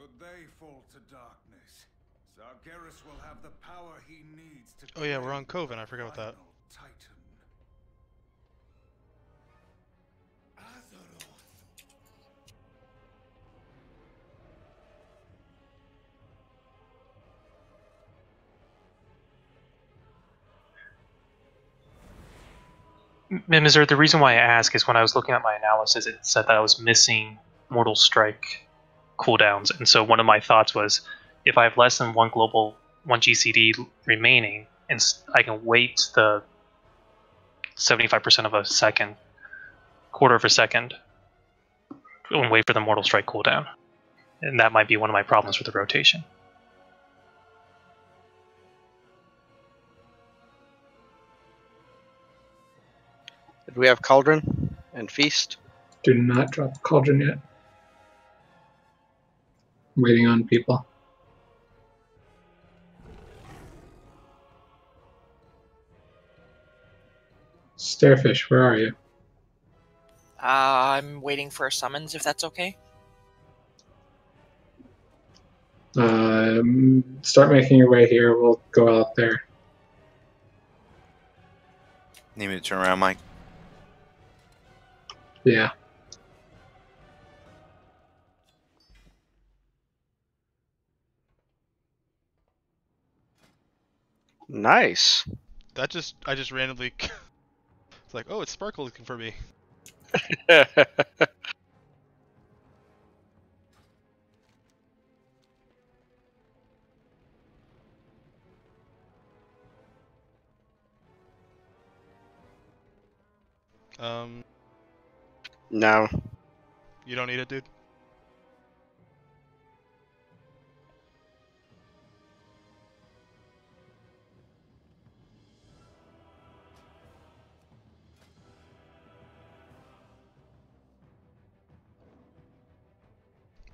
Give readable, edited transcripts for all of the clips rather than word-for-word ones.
Should they fall to darkness, Sargeras will have the power he needs to. Oh yeah, we're on Coven. I forgot about that. Titan. Mimizar, the reason why I ask is when I was looking at my analysis, it said that I was missing Mortal Strike cooldowns, and so one of my thoughts was, if I have less than one GCD remaining, and I can wait the 75% of a second, quarter of a second, and wait for the Mortal Strike cooldown, and that might be one of my problems with the rotation. Did we have Cauldron and Feast? Do not drop Cauldron yet. I'm waiting on people. Stairfish, where are you? I'm waiting for summons, if that's okay. Start making your way here. We'll go out there. Need me to turn around, Mike? Yeah. Nice. That I just randomly. It's like, oh, it's Sparkle looking for me. No. You don't need it, dude?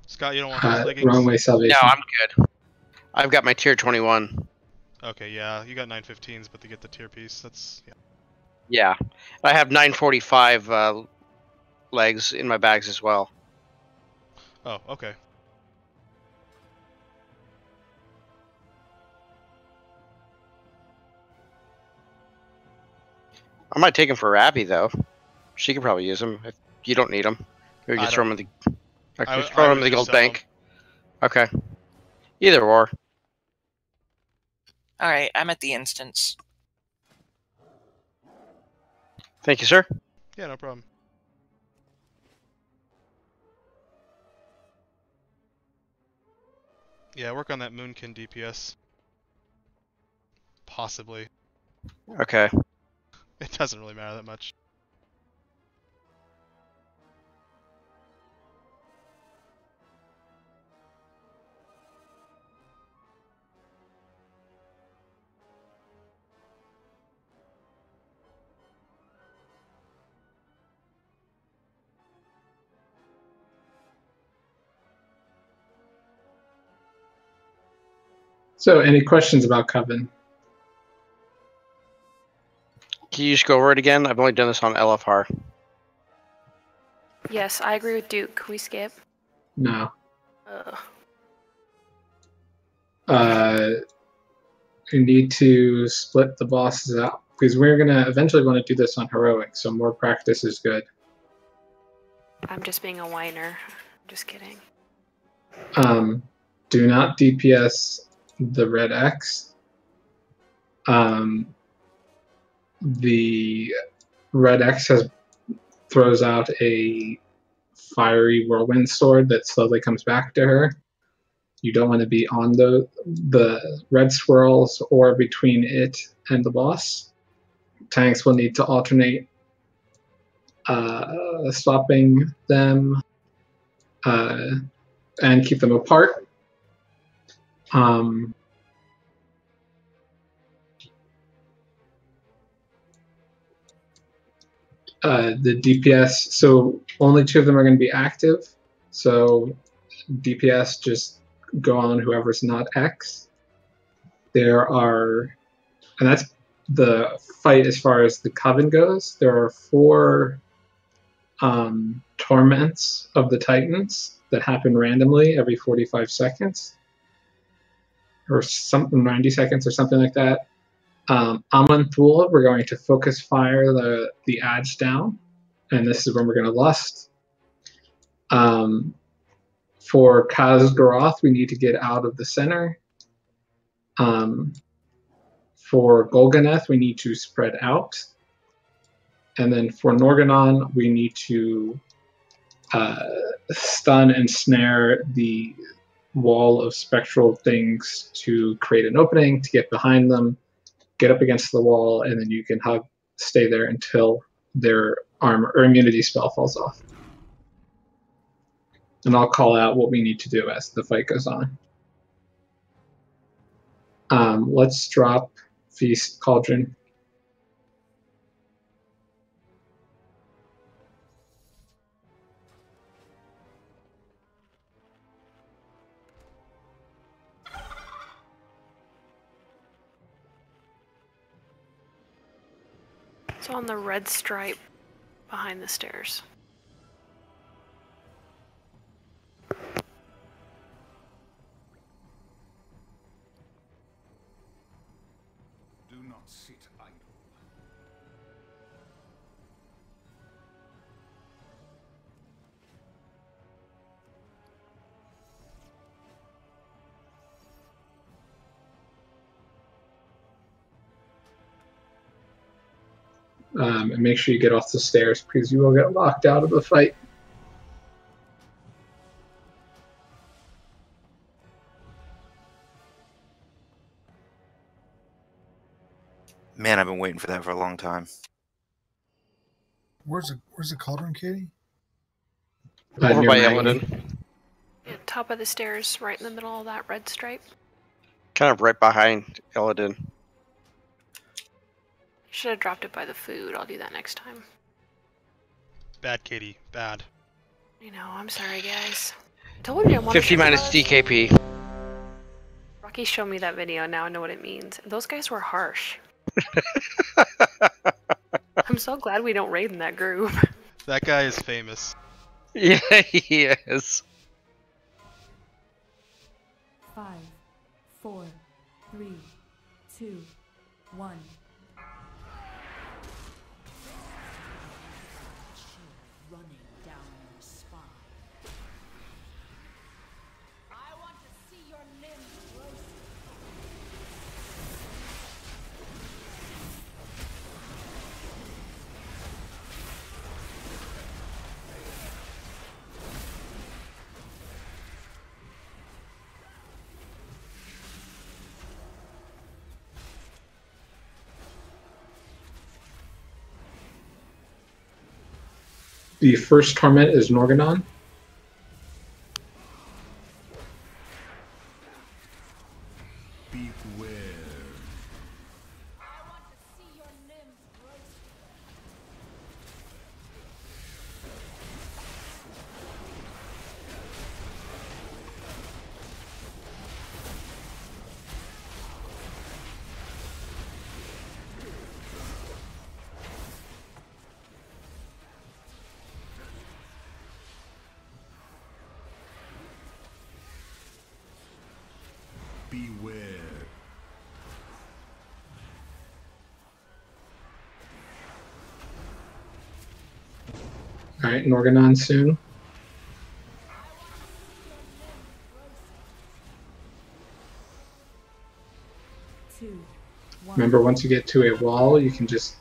Scott, you don't want those leggings? Wrong way, Salvation. No, I'm good. I've got my tier 21. Okay, yeah, you got 915s, but to get the tier piece, that's yeah. Yeah, I have 945 legs in my bags as well. Oh, okay. I might take him for Abby though. She could probably use him if you don't need him. Maybe just throw him in the. Throw him in the gold bank. Okay. Either or. Alright, I'm at the instance. Thank you, sir. Yeah, no problem. Yeah, work on that Moonkin DPS. Possibly. Okay. It doesn't really matter that much. So, any questions about Coven? Can you just go over it again? I've only done this on LFR. Yes, I agree with Duke. Can we skip? No. Ugh. We need to split the bosses out because we're gonna eventually want to do this on heroic, so more practice is good. I'm just being a whiner. I'm just kidding. Do not DPS the red X. The red X throws out a fiery whirlwind sword that slowly comes back to her. You don't want to be on the red swirls or between it and the boss. Tanks will need to alternate swapping them and keep them apart. The DPS, so only 2 of them are going to be active. So DPS just go on whoever's not X. There are, and that's the fight as far as the Coven goes. There are 4 torments of the Titans that happen randomly every 45 seconds. Or something, 90 seconds or something like that. Amun Thul, we're going to focus fire the ads down. And this is when we're going to lust. For Khaz'Goroth, we need to get out of the center. For Golganeth, we need to spread out. And then for Norgannon, we need to stun and snare the wall of spectral things to create an opening, to get behind them, get up against the wall, and then you can stay there until their armor or immunity spell falls off. And I'll call out what we need to do as the fight goes on. Let's drop Feast Cauldron. It's on the red stripe behind the stairs. Do not sit idle. And make sure you get off the stairs because you will get locked out of the fight. Man, I've been waiting for that for a long time. Where's the cauldron, Katie? Over by Illidan. Yeah, top of the stairs, right in the middle of that red stripe. Kind of right behind Illidan. Should have dropped it by the food. I'll do that next time. Bad, Katie. Bad. I know. I'm sorry, guys. I told you I wanted 50 minus DKP. Rocky showed me that video. Now I know what it means. Those guys were harsh. I'm so glad we don't raid in that group. That guy is famous. Yeah, he is. 5, 4, 3, 2, 1. Running down your spine. I want to see your limbs roasted. The first torment is Norgannon. Beware. I want to see your limbs roasted. Beware. Alright, Norgannon soon. Remember, once you get to a wall, you can just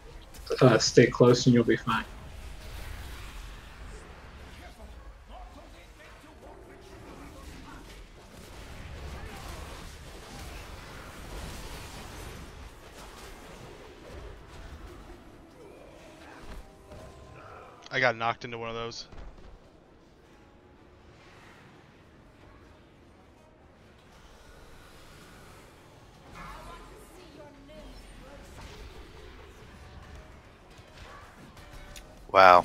stay close and you'll be fine. I got knocked into one of those. Wow.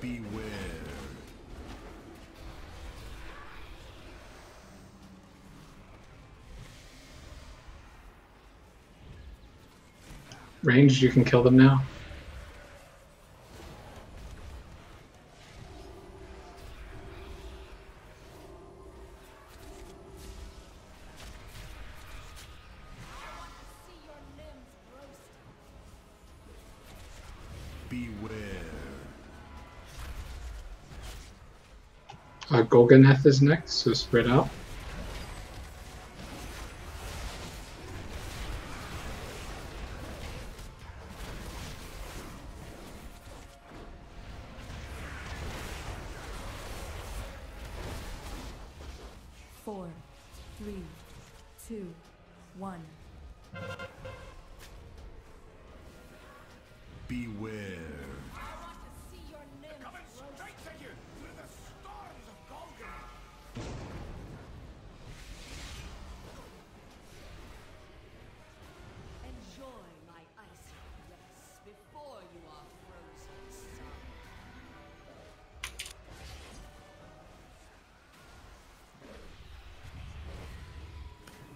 Beware. Ranged, you can kill them now. Golganeth is next, so spread out. Four, three, two, one. Beware. I want to see your limbs roasted. Enjoy my icy caress before you are frozen solid.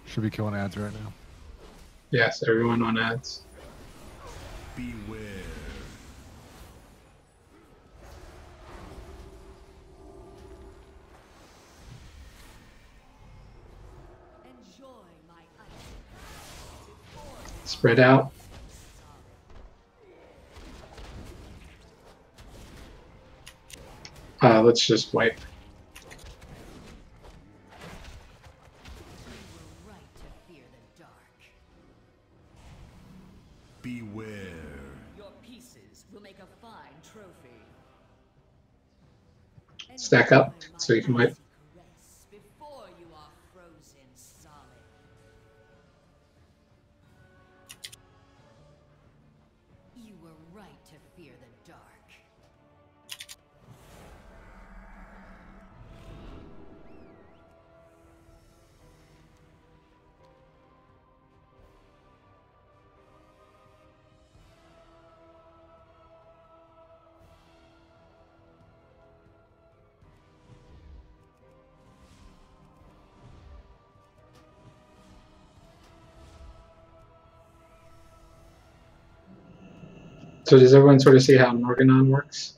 Should be killing ads right now. Yes, everyone on ads. Beware. Enjoy my icy caress before Spread out. Let's just wipe. you were right to fear the dark. Beware. Your pieces will make a fine trophy. Stack up Enjoy so you can my wipe. icy caress before you are frozen solid. You were right to fear the dark. So does everyone sort of see how Morganon works?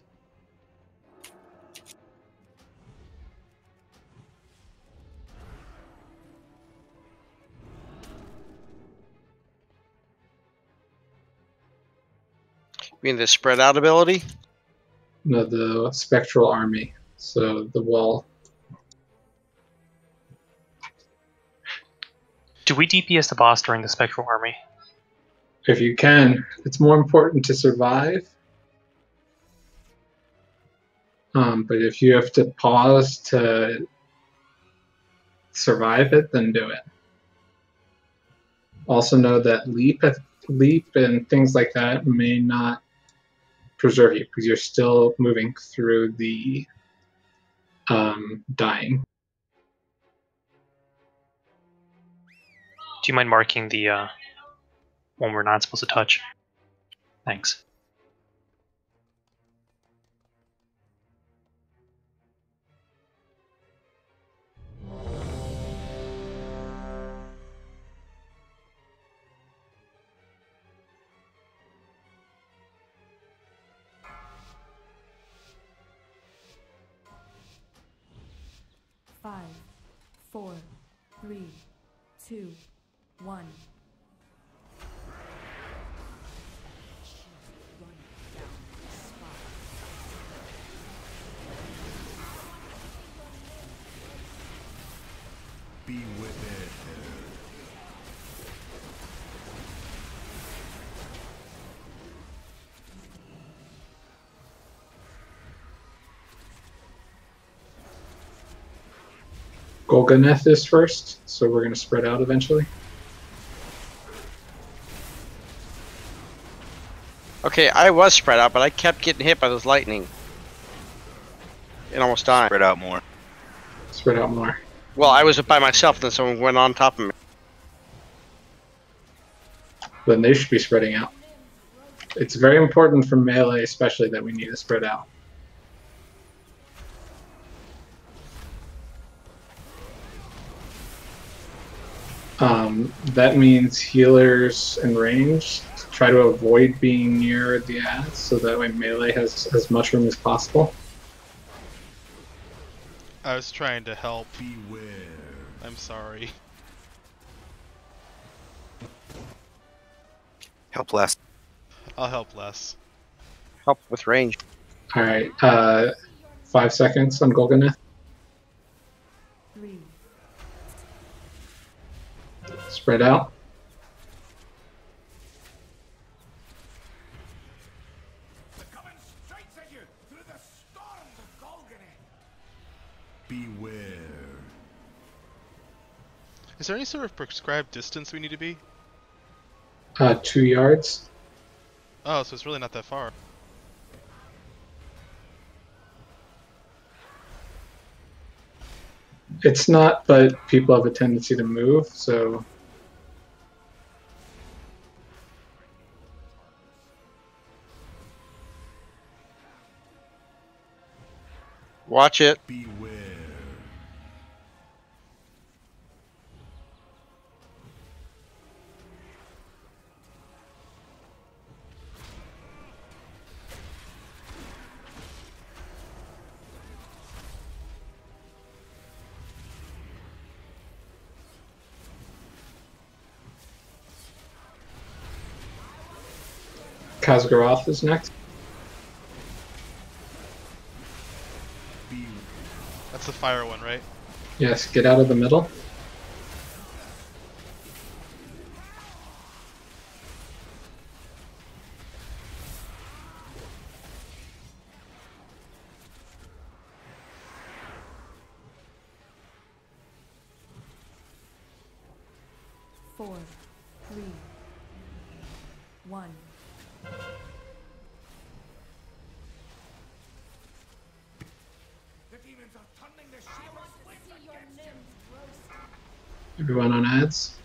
You mean the spread out ability? No, the Spectral Army. So the wall. Do we DPS the boss during the Spectral Army? If you can, it's more important to survive. But if you have to pause to survive it, then do it. Also know that leap and things like that may not preserve you because you're still moving through the dying. Do you mind marking the one we're not supposed to touch? Thanks. Five, four, three, two, one. Beware. Golganeth is first, so we're going to spread out eventually. Okay, I was spread out, but I kept getting hit by those lightning. And almost died. Spread out more. Spread out more. Well, I was by myself, then someone went on top of me. Then they should be spreading out. It's very important for melee, especially, that we need to spread out. That means healers and range try to avoid being near the ads, so that way melee has as much room as possible. I was trying to help. Beware. I'm sorry. Help less. I'll help less. help with range. All right. 5 seconds on Golganeth. 3, Spread out. They're coming straight at you through the storms of Golgari. Beware. Is there any sort of prescribed distance we need to be? 2 yards. Oh, so it's really not that far. It's not, but people have a tendency to move, so Watch it. Beware. Khaz'goroth is next. That's the fire one, right? Yes, get out of the middle. four, 3, 1. The demons are turning the shield See your limbs roast. Everyone on ads.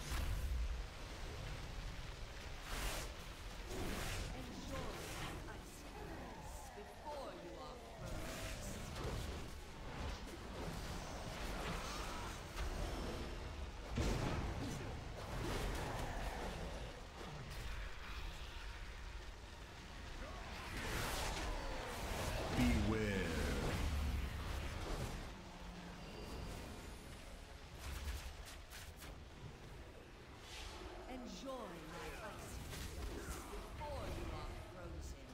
Before you are frozen. Beware. Enjoy my icy breath before you are frozen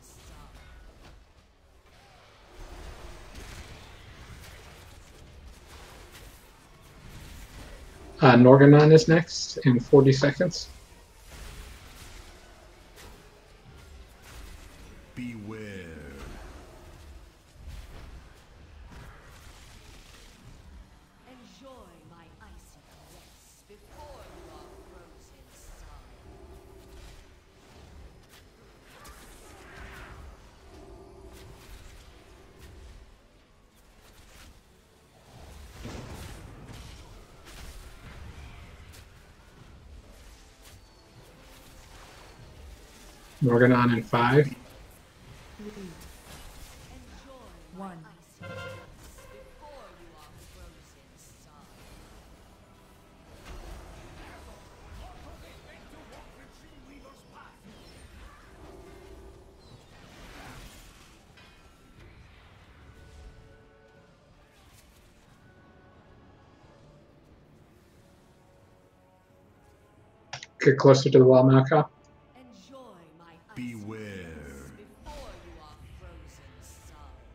solid. Norganon is next in 40 seconds. Beware. Enjoy my icy caress before you are frozen solid. Norganon in 5. 3, 1. Icy caress before you are frozen solid. Get closer to the wall, Malcolm. Enjoy my icy Beware. caress before you are frozen solid.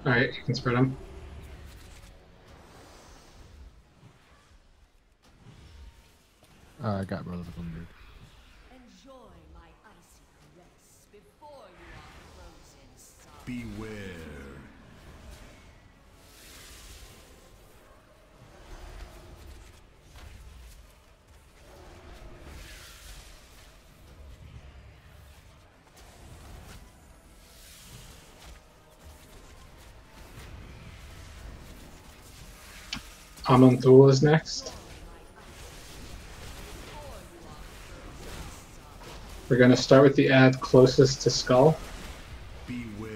Alright, you can spread them. I got Brother Thunder. Enjoy my icy caress before you are frozen solid. Beware. Aman'Thul is next. We're going to start with the ad closest to Skull. Beware.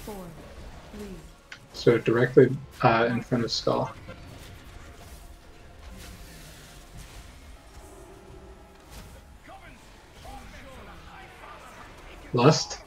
Four, 3, So directly in front of Skull. Lust.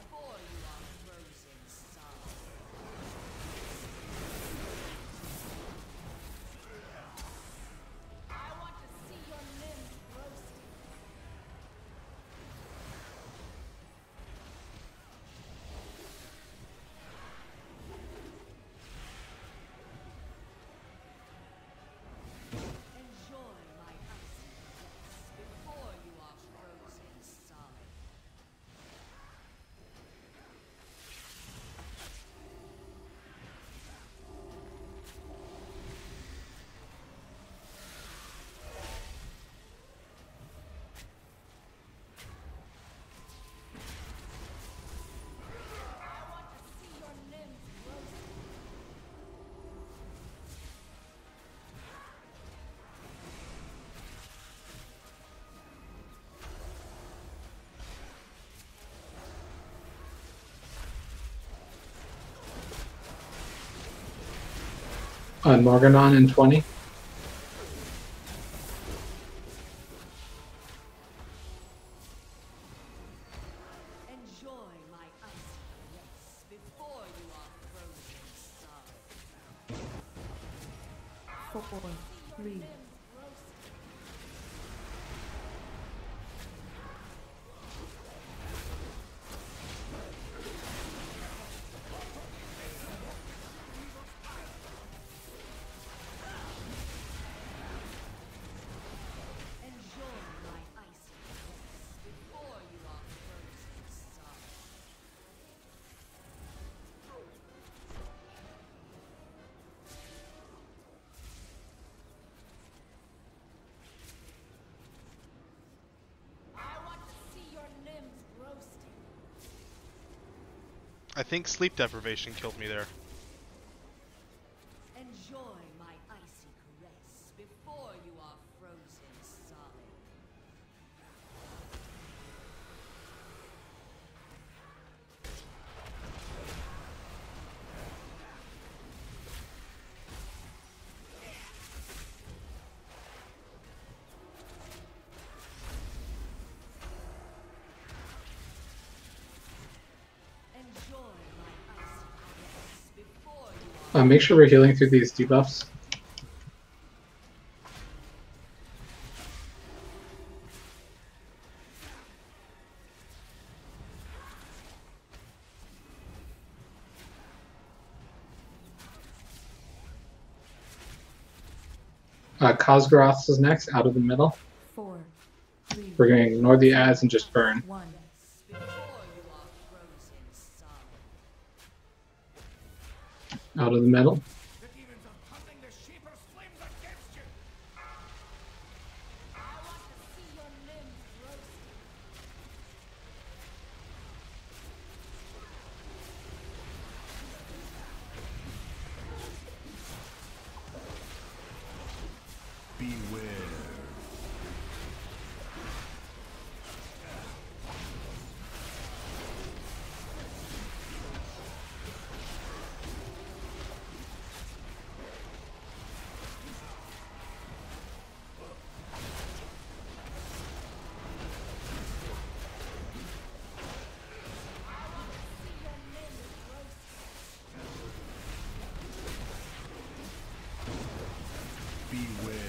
Morganon in 20. Enjoy my icy caress before you are frozen solid. 4, 3. I think sleep deprivation killed me there. Enjoy my icy caress before you are frozen solid. Make sure we're healing through these debuffs. Cosgroth is next, out of the middle. 4, 3. We're going to ignore the ads and just burn. 1. Before you are frozen solid. Out of the middle. The demons are hunting the Sheeper's flames against you. I want to see your limbs roasted. Beware. Beware.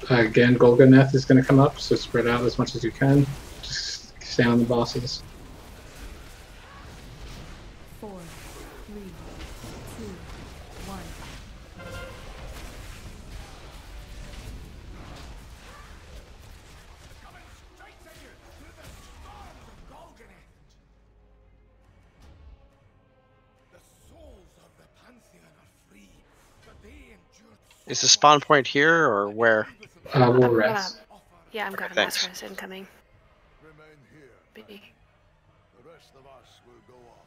Again, Golganeth is going to come up, so spread out as much as you can. Just stay on the bosses. 4, 3, 2, 1. Coming straight at you through the storms of Golganeth. The souls of the Pantheon are free, but they endured. Is the spawn point here or where? We'll rest. Yeah, I'm grabbing Thanks. Master incoming. Remain here. B. The The rest of us will go on.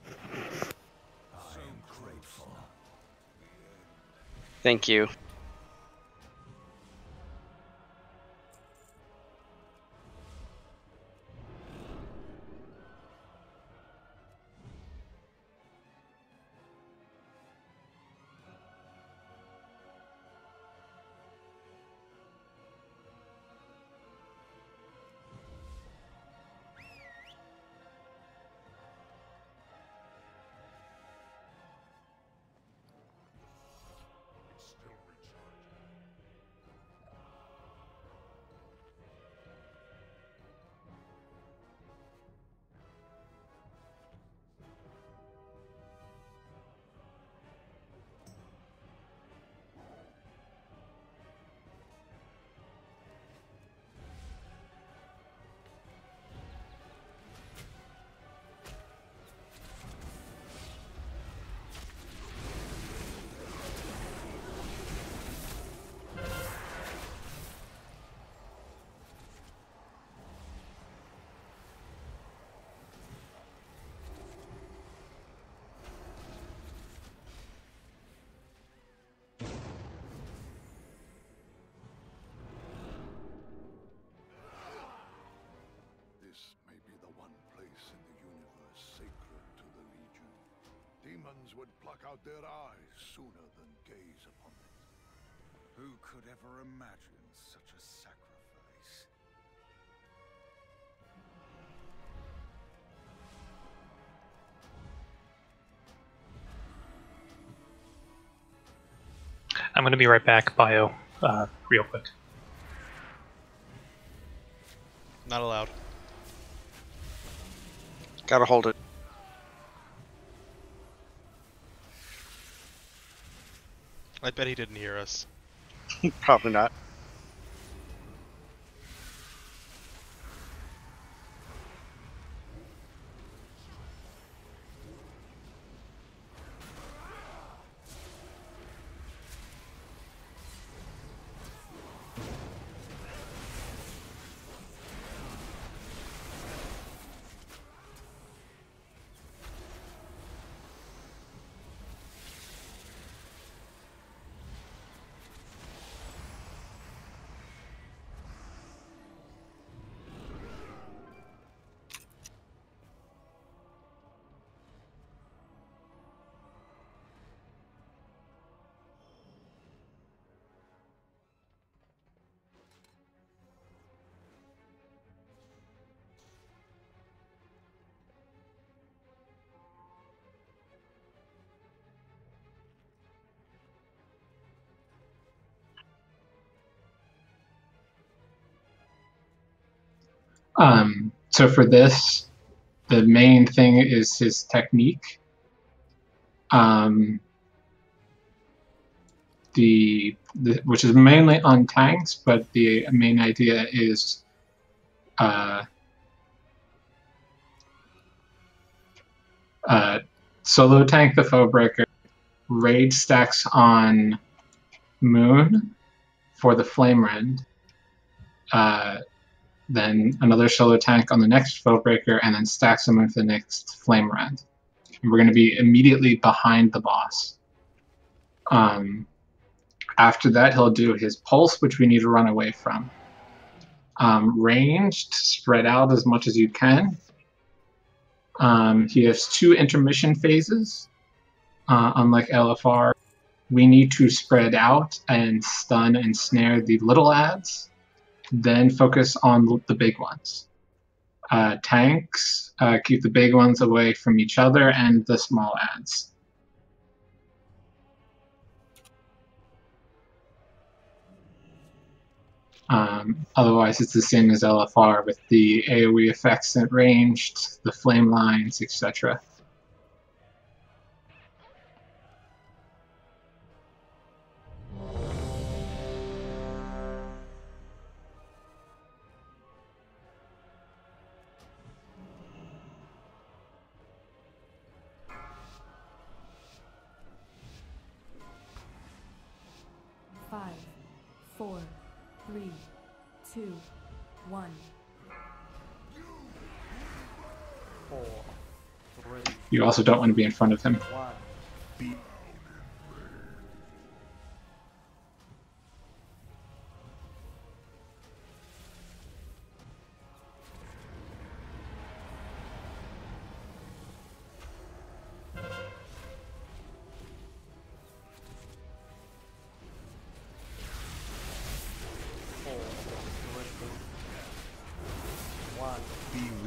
I am grateful. Thank you. This may be the one place in the universe sacred to the Legion. Demons would pluck out their eyes sooner than gaze upon it. Who could ever imagine such a sacrifice? I'm going to be right back, Bio, real quick. Not allowed. Gotta hold it. I bet he didn't hear us. Probably not. So for this, the main thing is his technique. Which is mainly on tanks, but the main idea is solo tank the foe breaker, raid stacks on Moon for the flame rend, then another solo tank on the next foe breaker, and then stacks them with the next flame rend. And we're going to be immediately behind the boss. After that, he'll do his pulse, which we need to run away from. Ranged, spread out as much as you can. He has 2 intermission phases. Unlike LFR, we need to spread out and stun and snare the little ads, then focus on the big ones. Tanks, keep the big ones away from each other and the small ads. Otherwise, it's the same as LFR with the AoE effects at ranged, the flame lines, etc. Five, 4, 3, 2, 1. 4, You also don't want to be in front of him.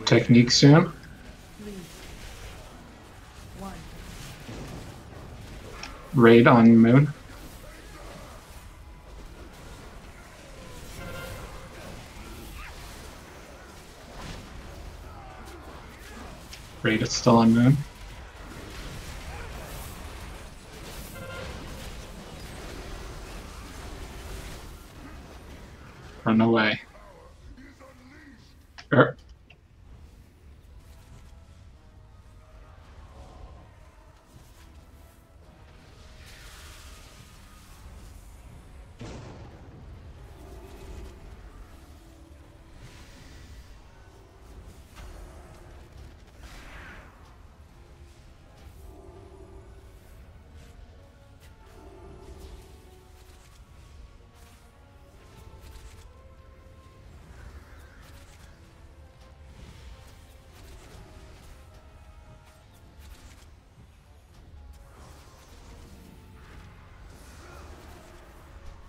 Technique soon. Raid on Moon. Raid is still on Moon. Run away.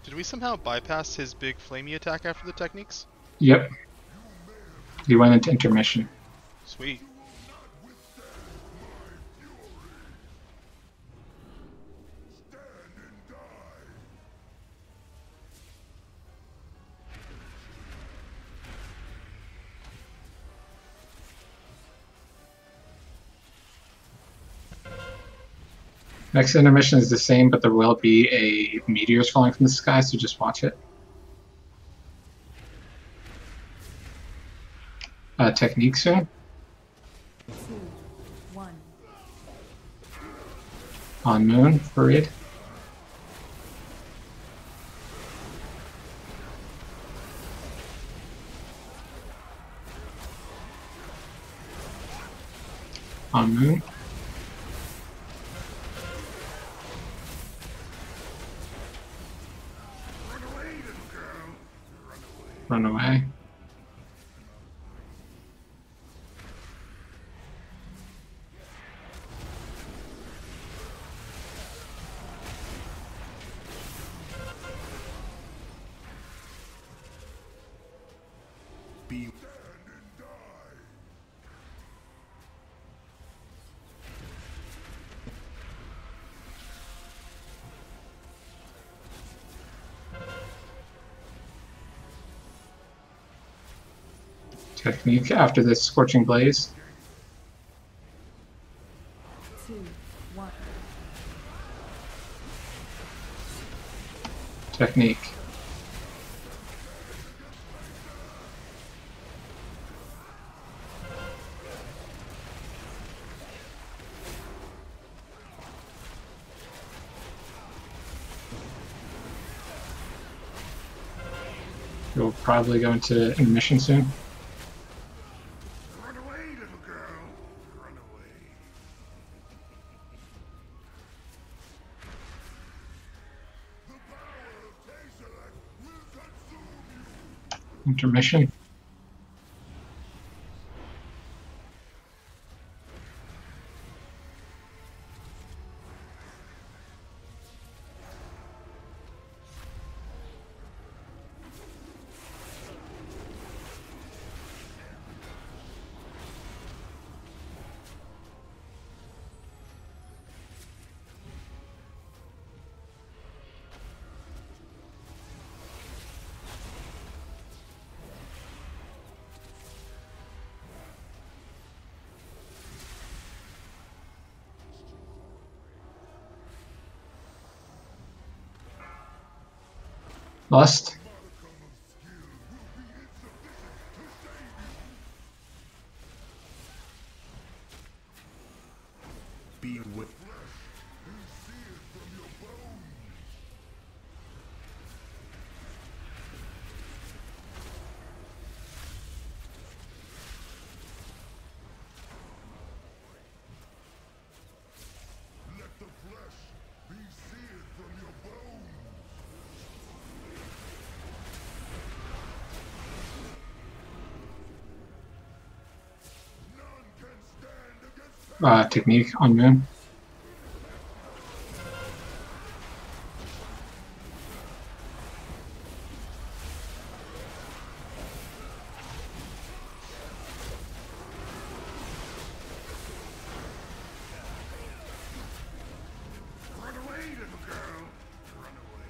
Did we somehow bypass his big flamey attack after the techniques? Yep. He went into intermission. Sweet. Next intermission is the same, but there will be a meteors falling from the sky, so just watch it. Technique soon. 2, 1. On Moon for raid. On Moon. Run away. Technique after this Scorching Blaze. 2, 1. Technique. You'll probably go into intermission soon. Intermission. Lust. technique on Moon. Run away, little girl. Run away.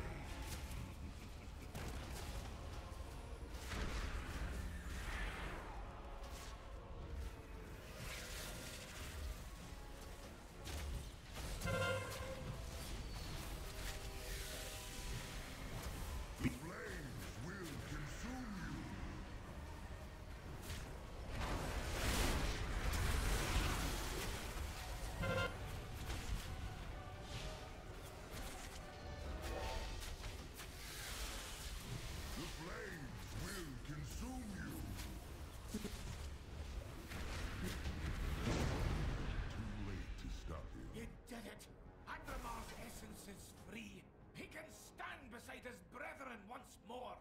You did it! Agramar's essence is free. He can stand beside his brethren once more.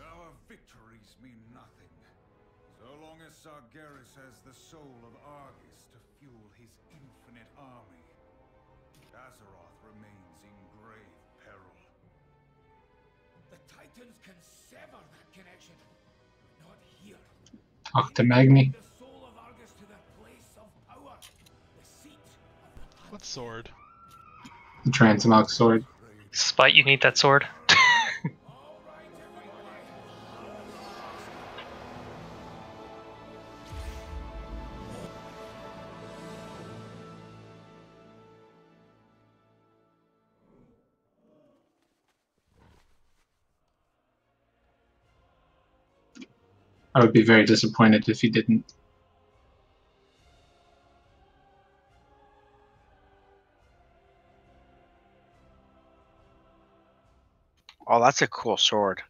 Our victories mean nothing, so long as Sargeras has the soul of Argus to fuel his infinite army. Azeroth remains in grave peril. The Titans can sever that connection. Not here. Talk to Magni. The soul of Argus to the place of power. The seat of the What sword? The Transmog sword. Spite, you need that sword. I would be very disappointed if he didn't. Oh, that's a cool sword.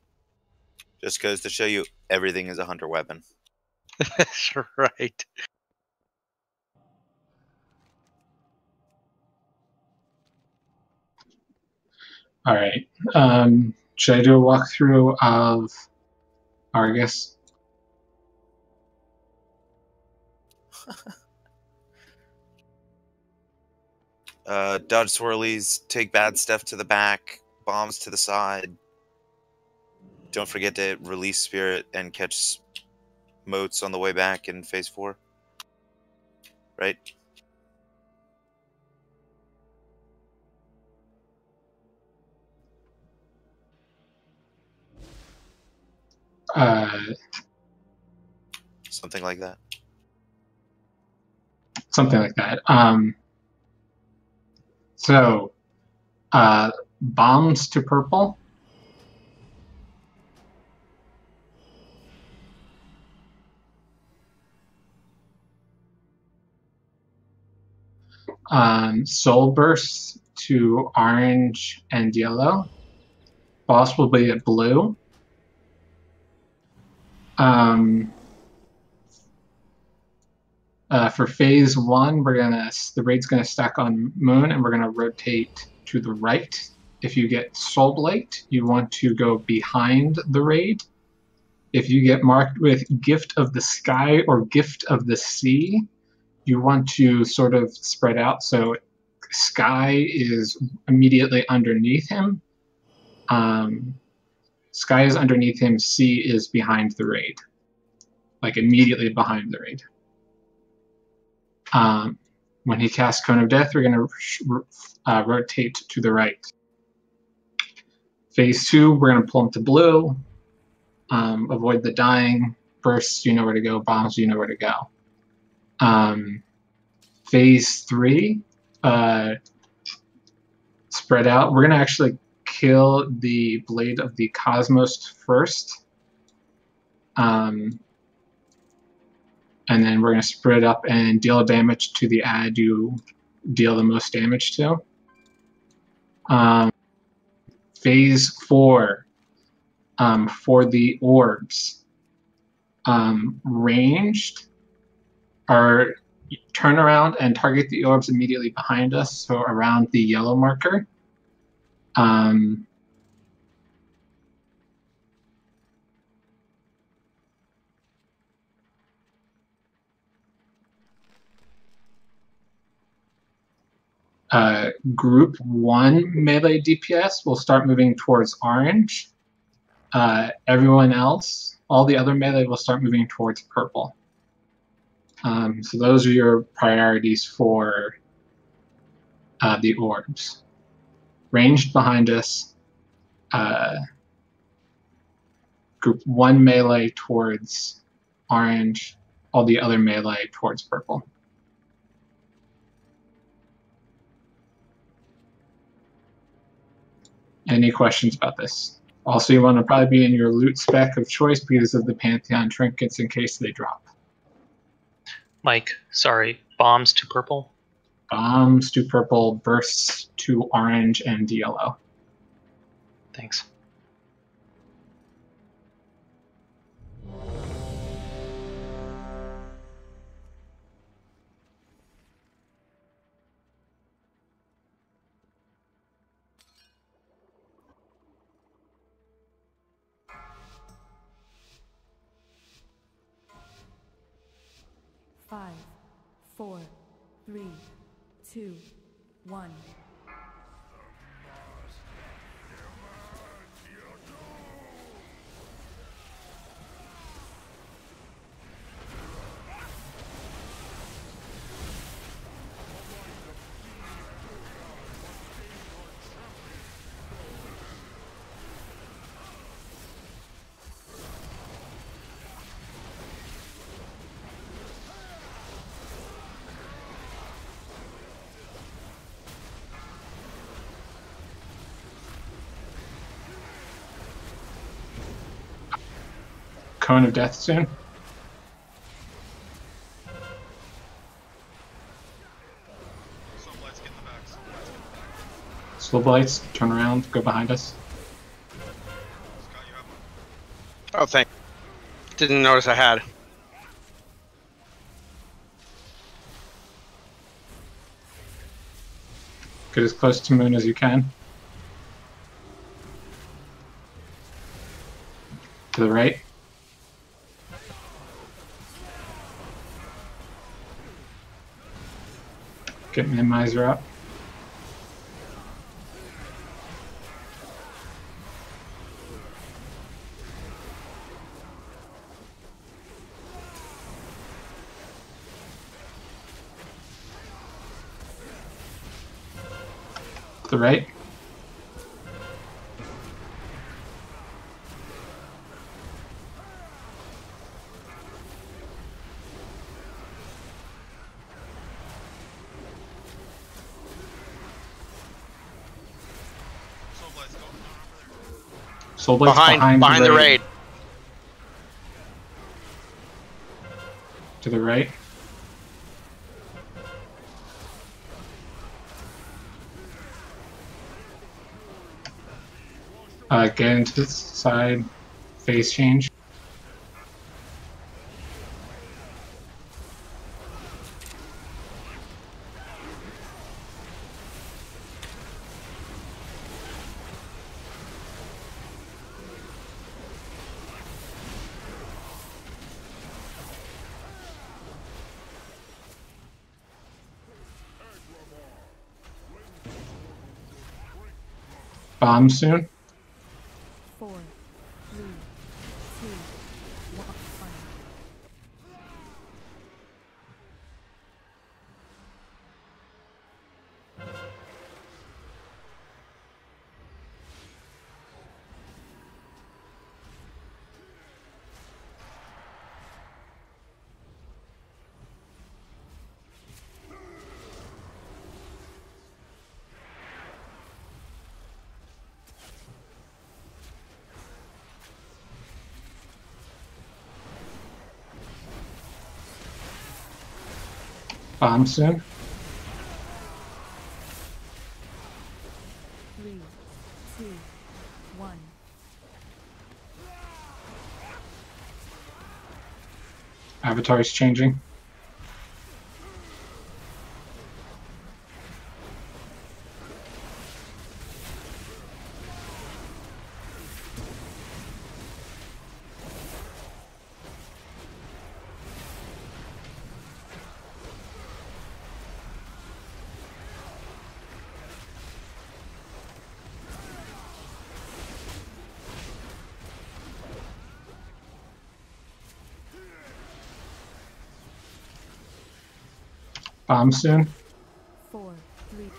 Just goes to show you everything is a hunter weapon. That's right. All right. Should I do a walkthrough of Argus? Dodge swirlies, take bad stuff to the back, bombs to the side. Don't forget to release spirit and catch motes on the way back in phase 4. Right? Something like that. Something like that. So, bombs to purple. Soul bursts to orange and yellow. Boss will be at blue. For phase 1, the raid's gonna stack on Moon, and we're gonna rotate to the right. If you get Soul Blight, you want to go behind the raid. If you get marked with Gift of the Sky or Gift of the Sea, you want to sort of spread out. So Sky is immediately underneath him. Sky is underneath him. Sea is behind the raid, like immediately behind the raid. When he casts Cone of Death, we're going to rotate to the right. Phase 2, we're going to pull him to blue. Avoid the dying. Bursts, you know where to go. Bombs, you know where to go. Phase 3, spread out. We're going to actually kill the Blade of the Cosmos first. And then we're going to spread up and deal damage to the ad you deal the most damage to. Phase 4, for the orbs. Ranged are turn around and target the orbs immediately behind us, so around the yellow marker. Group 1 melee DPS will start moving towards orange. Everyone else, all the other melee will start moving towards purple. So those are your priorities for the orbs. Ranged behind us, group 1 melee towards orange, all the other melee towards purple. Any questions about this? Also, you want to probably be in your loot spec of choice because of the Pantheon trinkets in case they drop. Mike, sorry, bombs to purple? Bombs to purple, bursts to orange and yellow. Thanks. Five, 4, 3, 2, 1. Cone of Death soon. Slow Blights, turn around, go behind us. Oh, thank. Didn't notice I had. Get as close to Moon as you can. To the right. Get Minimizer up. To the right. Soul Blade's behind the raid. To the right. Get into this side. Phase change. Bomb soon. 4, 3, 2, 1. Bomb soon. 3, 2, 1. Avatar's changing. Bomb soon. 4, 3.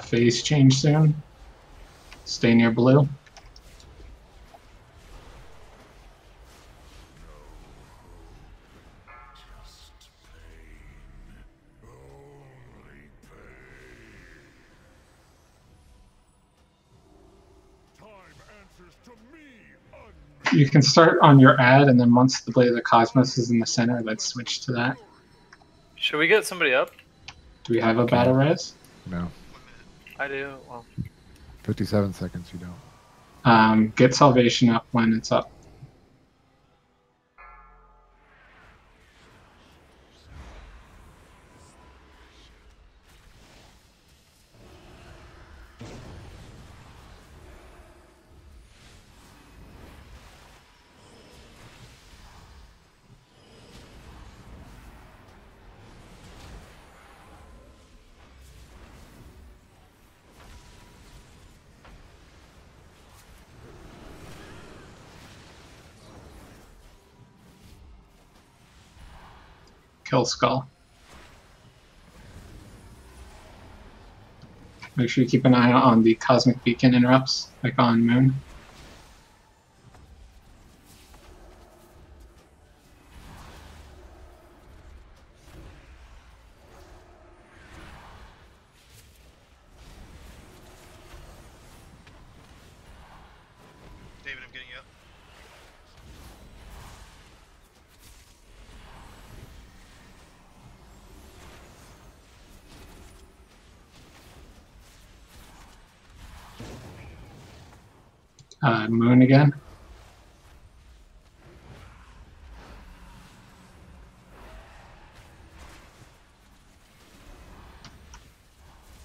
Phase change soon. Stay near blue. You can start on your ad, and then once the Blade of the Cosmos is in the center, let's switch to that. Should we get somebody up? Do we have a battle res? No. I do. Well, 57 seconds, you don't. Get Salvation up when it's up. Kill Skull. Make sure you keep an eye out on the Cosmic Beacon interrupts, like on Moon. David, I'm getting you up. Moon again.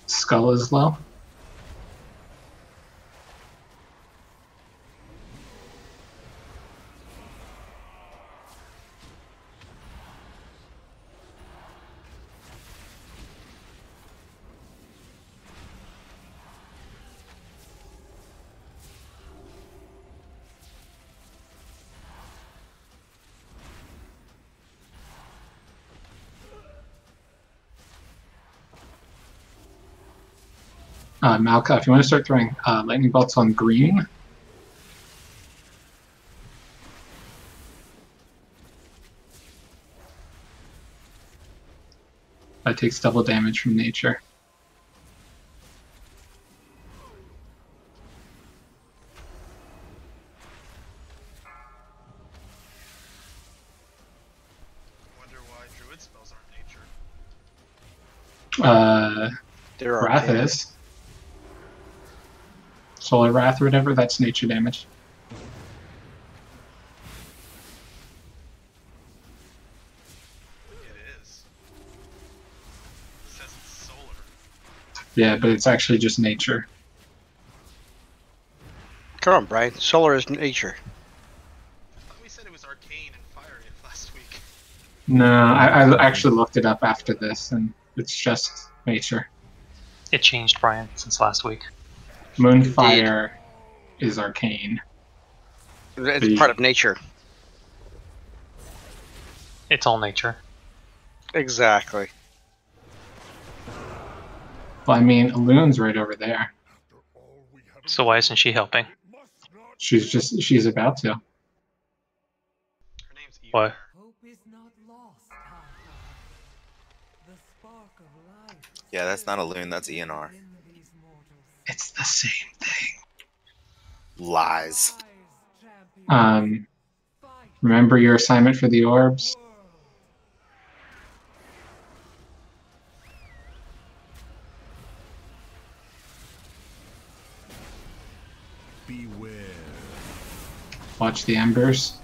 Skull is low. Malka, if you want to start throwing lightning bolts on green. That takes double damage from nature. I wonder why druid spells aren't nature. Wrath is. Solar Wrath or whatever, that's nature damage. It is. It says it's solar. Yeah, but it's actually just nature. Come on, Brian. Solar is nature. I thought we said it was arcane and fiery last week. No, I actually looked it up after this, and it's just nature. It changed, Brian, since last week. Moonfire is arcane. It's part of nature. It's all nature. Exactly. Well, I mean, Loon's right over there. So why isn't she helping? She's about to. Her name's Eve. Why? Yeah, that's not a loon, that's ENR. It's the same thing. Lies. Remember your assignment for the orbs? Beware. Watch the embers.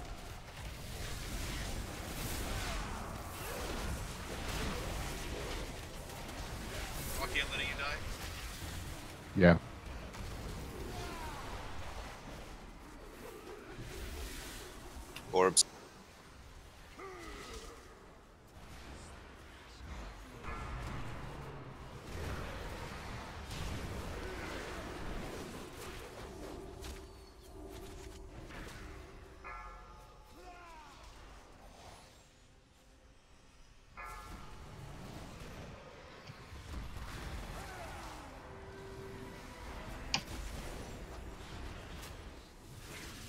Rocky, I'm letting you die. Yeah. Orbs.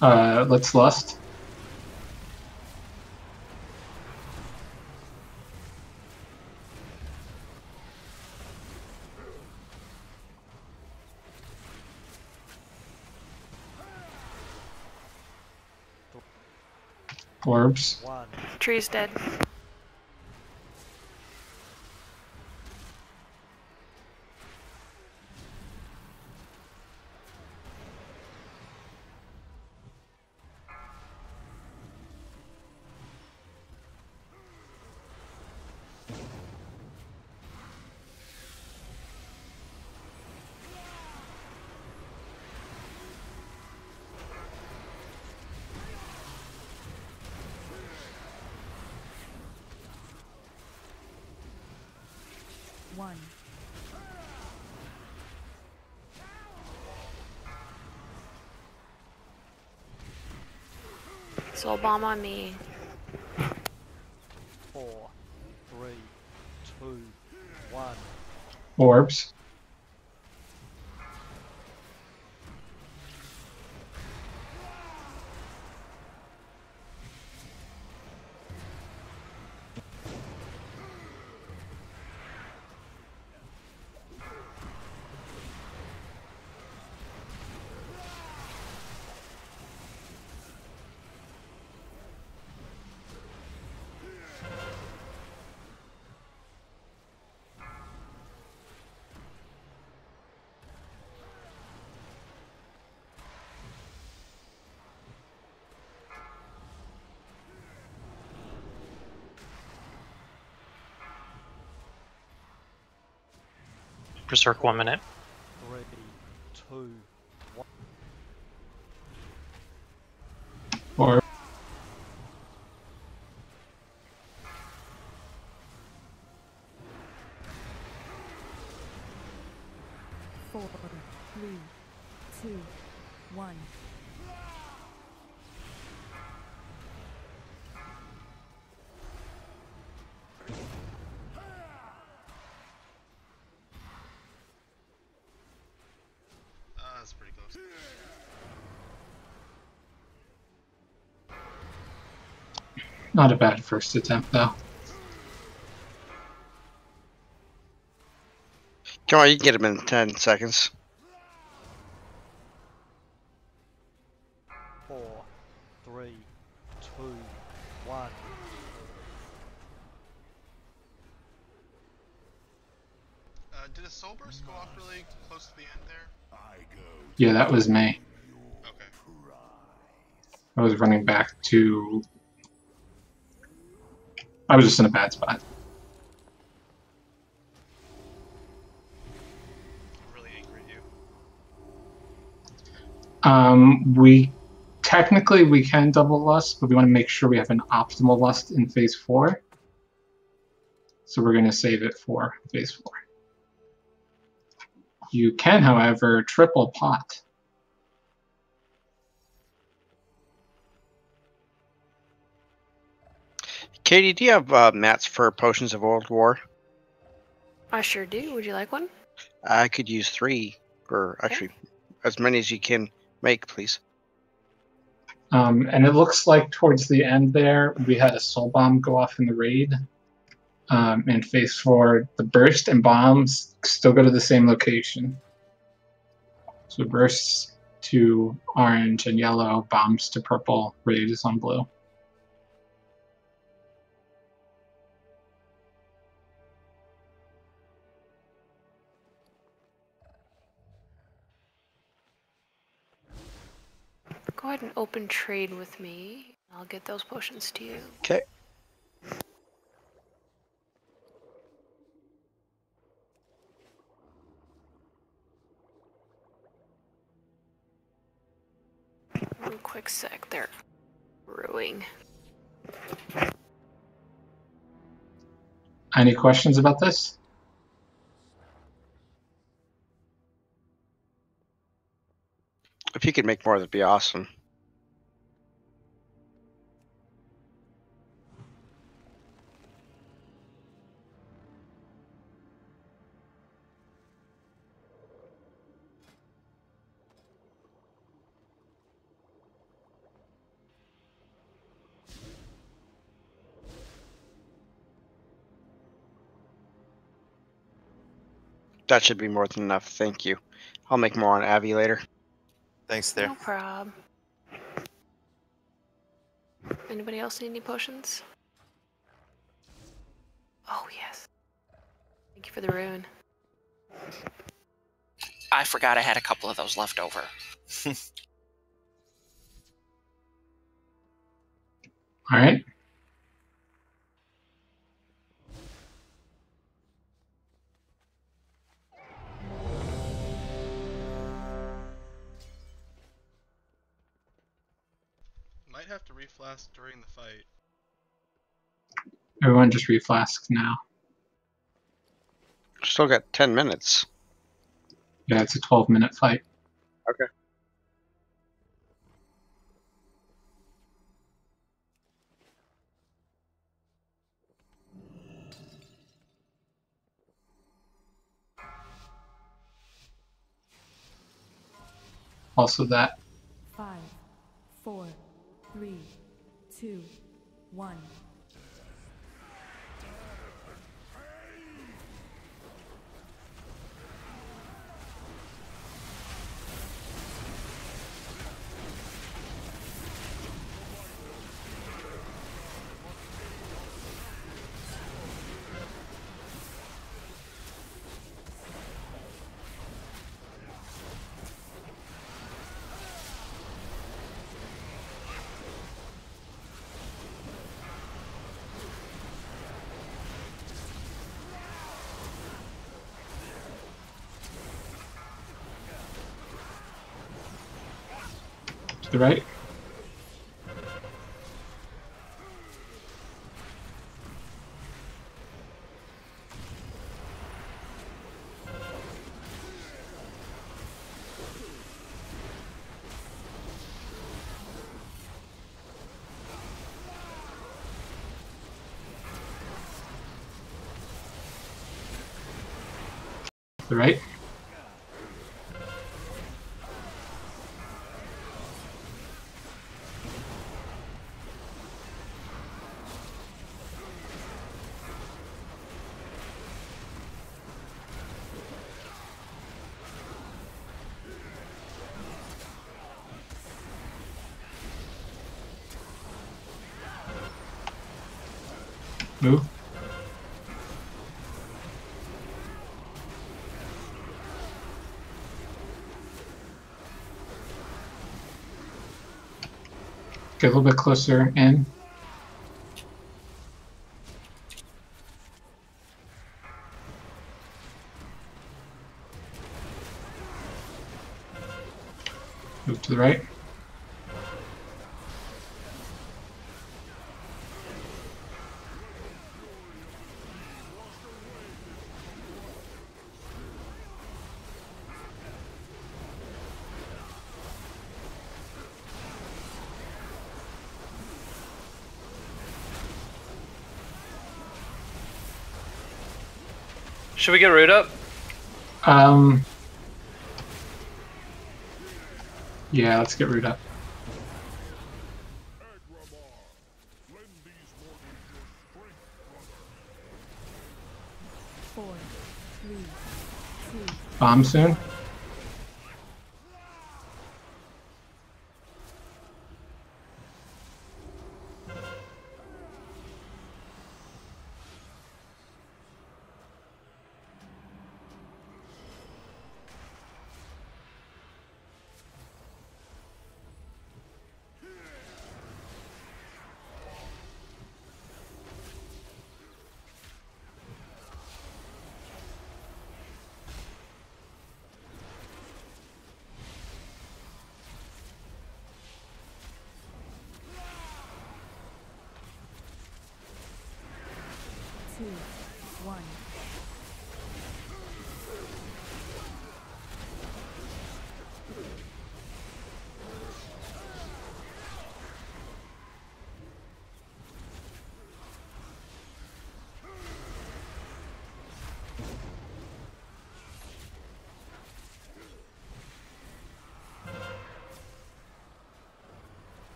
Let's lust. Orbs. Tree's dead. One. Soul bomb on me. 4, 3, 2, 1. Orbs. Berserk 1 minute. 3, 2, 1. Or 4, 3, 2, 1. That's pretty close. not a bad first attempt though. Come on, you can get him in 10 seconds. 4, 3, 2, 1. Did a soul burst go off really close to the end there? Yeah, that was me. Okay. I was running back to... I was just in a bad spot. I'm really angry at you. We technically we can double lust, but we want to make sure we have an optimal lust in phase 4. So we're going to save it for phase 4. You can, however, triple pot. Katie, do you have mats for Potions of World War? I sure do. Would you like one? I could use 3, or actually as many as you can make, please. And it looks like towards the end there, we had a soul bomb go off in the raid. In phase 4, the burst and bombs still go to the same location. So bursts to orange and yellow, bombs to purple, raid is on blue. Go ahead and open trade with me. I'll get those potions to you. Okay. One quick sec, they're brewing. Any questions about this? If you could make more, that'd be awesome. That should be more than enough. Thank you. I'll make more on Abby later. Thanks there. No prob. Anybody else need any potions? Oh, yes. Thank you for the rune. I forgot I had a couple of those left over. All right. Might have to reflask during the fight. Everyone just reflasks now. Still got 10 minutes. Yeah, it's a 12-minute fight. Okay. Also that. 5, 4, 3, 2, 1. To the right. To the right. Move. Get a little bit closer in. Move to the right. Should we get root up? Yeah, let's get root up. 4, 3, 2. Bomb soon.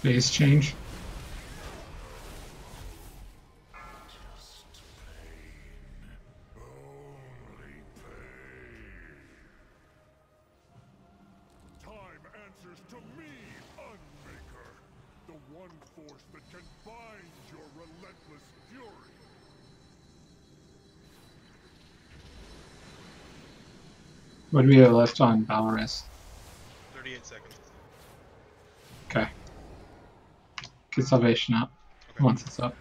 Phase change. Time answers to me, Unmaker. The one force that can bind your relentless fury. What do we have left on Valorous? 38 seconds. Okay. Get Salvation up once it's up.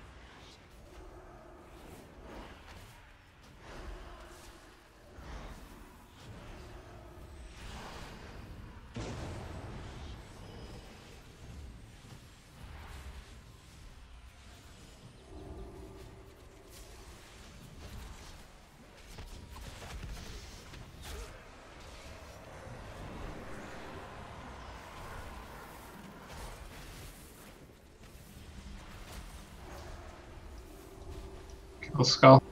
Kill Skull.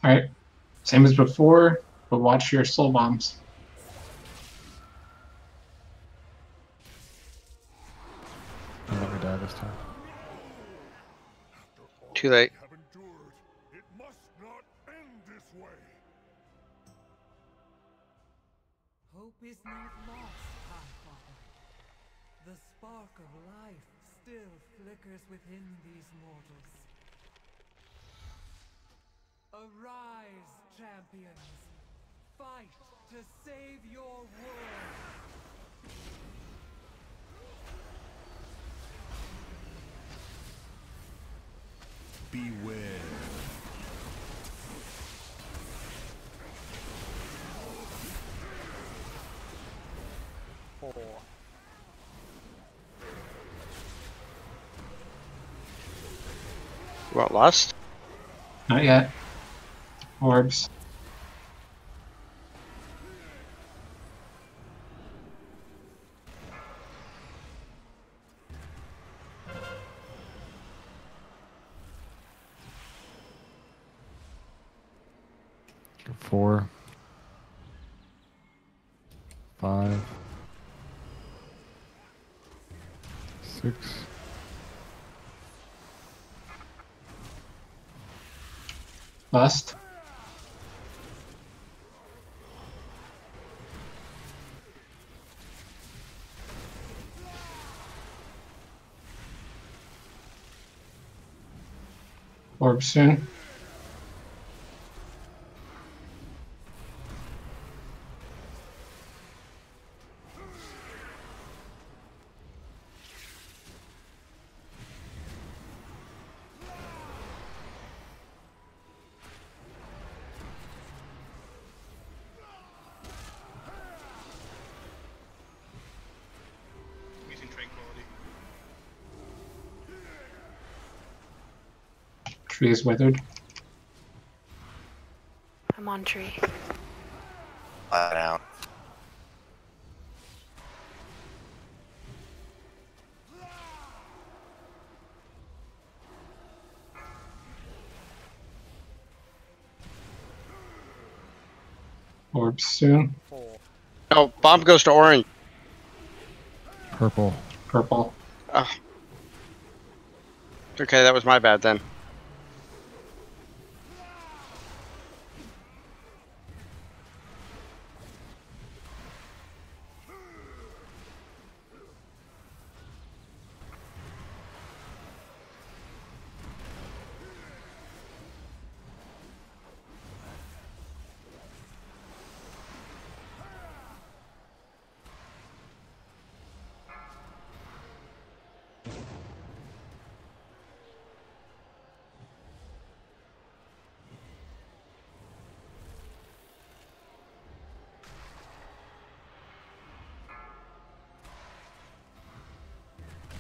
Alright, same as before, but watch your soul bombs. Don't let me die this time. Too late. It must not end this way. Hope is not lost, Highfather. The spark of life still flickers within these mortals. Arise, champions! Fight to save your world! Beware. Four. You want Lust? Not yet. Orbs. Four. 5. 6. Lust. Orb soon. Tree is withered. I'm on tree. Flat out. Orbs soon. Oh, bomb goes to orange. Purple. Purple. Oh. Okay, that was my bad then.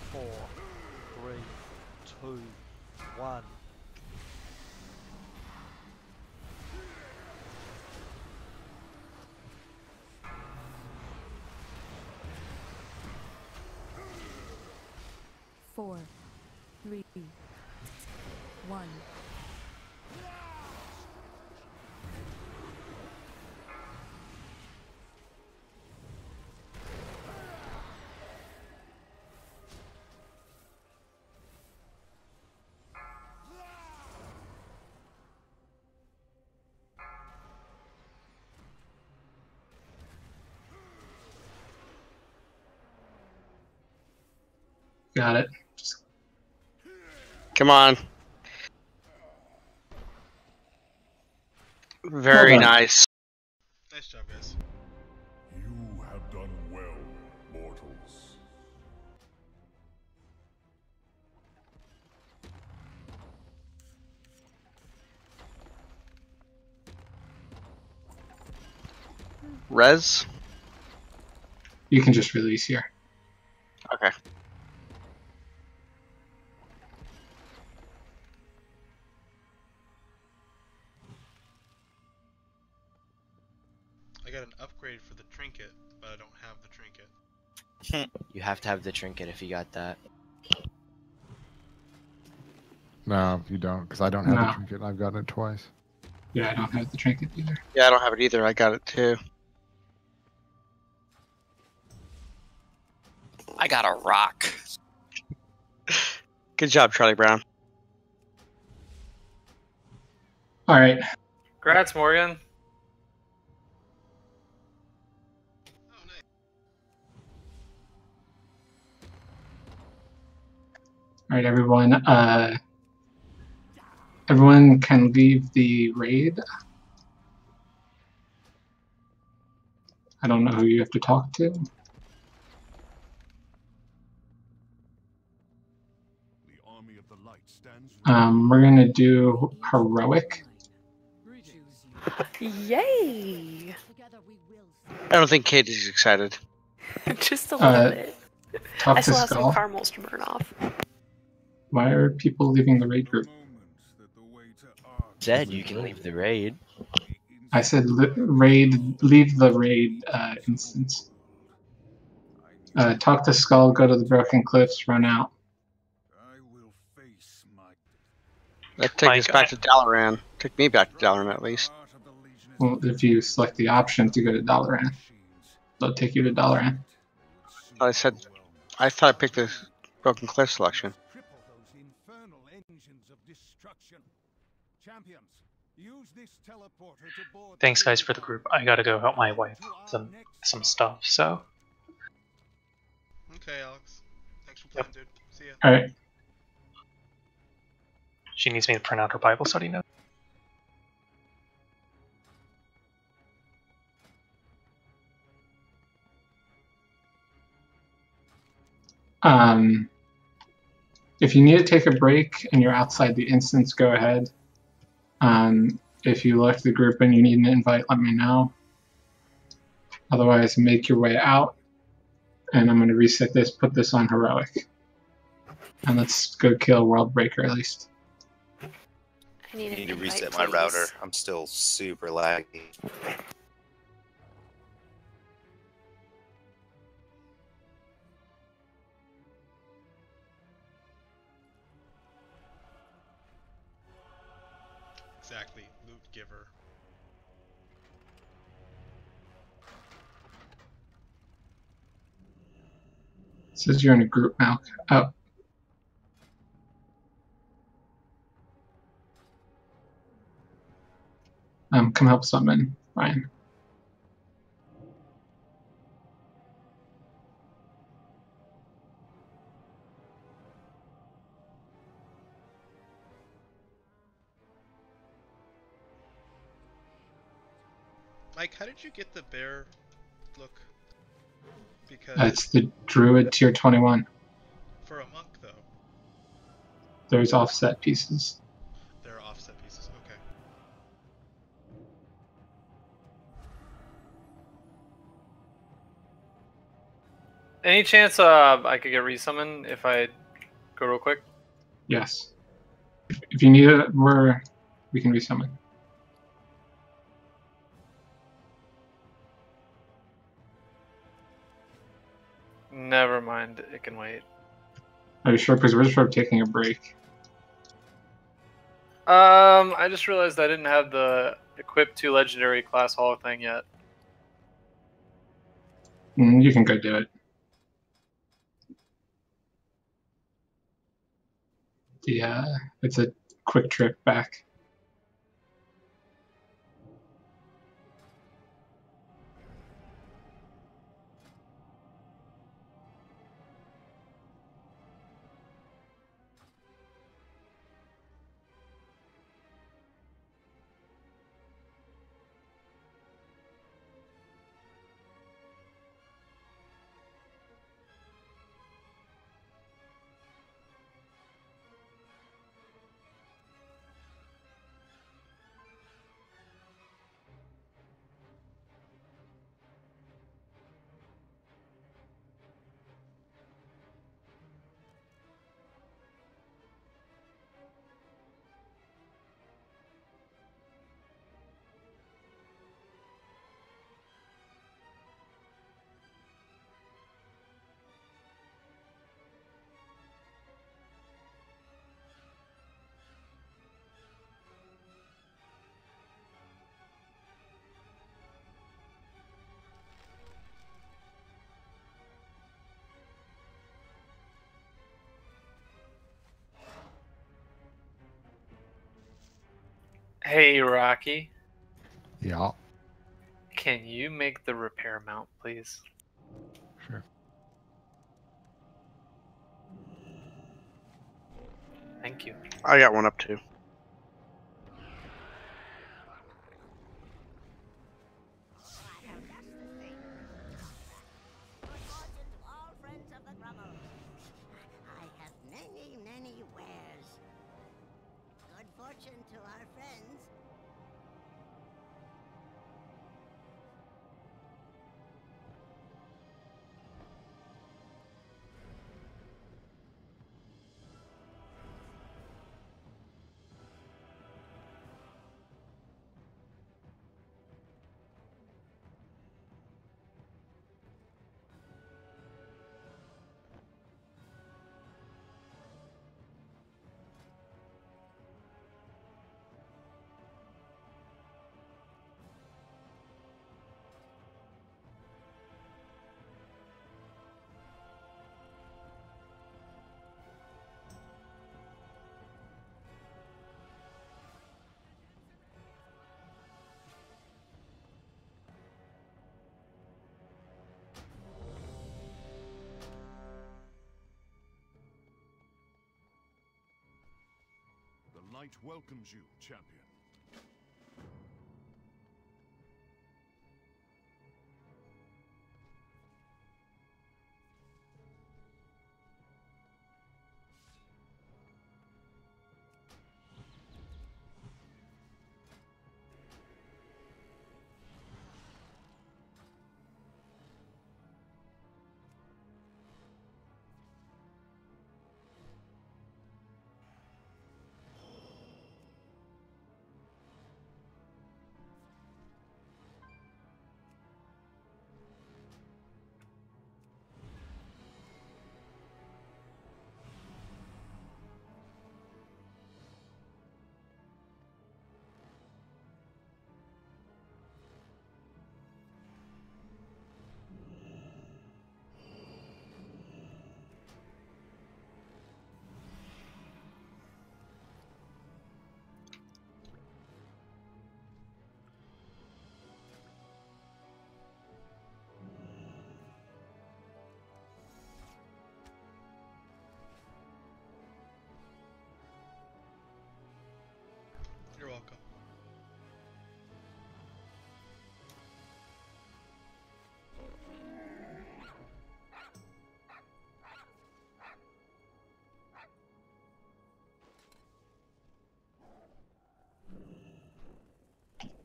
Four, three, two, one. Four, three, one. Got it. Come on. Very Well done. nice. Nice job, guys. You have done well, mortals. Res? You can just release here. Okay. I got an upgrade for the trinket, but I don't have the trinket. You have to have the trinket if you got that. No, you don't, because I don't have No. the trinket. I've gotten it twice. Yeah, I don't have the trinket either. Yeah, I don't have it either. I got it too. I got a rock. Good job, Charlie Brown. All right. Congrats, Morgan. All right, everyone. Everyone can leave the raid. I don't know who you have to talk to. We're gonna do heroic. Yay! I don't think Katie's excited. Just a little bit. Talk I to still have Skull. some caramels to burn off. Why are people leaving the raid group? Said you can leave the raid. I said leave the raid instance. Talk to Skull, go to the Broken Cliffs, run out. That takes us back to Dalaran. Took me back to Dalaran at least. Well, if you select the option to go to Dalaran, they'll take you to Dalaran. I thought I picked the Broken Cliff selection. Thanks, guys, for the group. I gotta go help my wife with some stuff, so. Okay, Alex. Thanks for playing, dude. See ya. All right. She needs me to print out her Bible study note. If you need to take a break and you're outside the instance, go ahead. If you left the group and you need an invite, let me know. Otherwise, make your way out. And I'm going to reset this, put this on heroic. And let's go kill World Breaker at least. Need I need to an reset invite, my router. please. I'm still super laggy. Exactly, loot giver. It says you're in a group now. Oh. Come help summon Ryan. Mike, how did you get the bear look? Because It's the Druid tier 21. for a monk, though, There's offset pieces. there are offset pieces. Okay. Any chance I could get resummoned if I go real quick? Yes. If you need it, we can resummon. Never mind, it can wait. Are you sure? Because we're sort of taking a break. I just realized I didn't have the equip to legendary class hall thing yet. You can go do it. It's a quick trip back. Hey, Rocky. Yeah. Can you make the repair mount, please? Sure. Thank you. I got one up too. I have many, many wares. Good fortune to our friends. The light welcomes you, champion.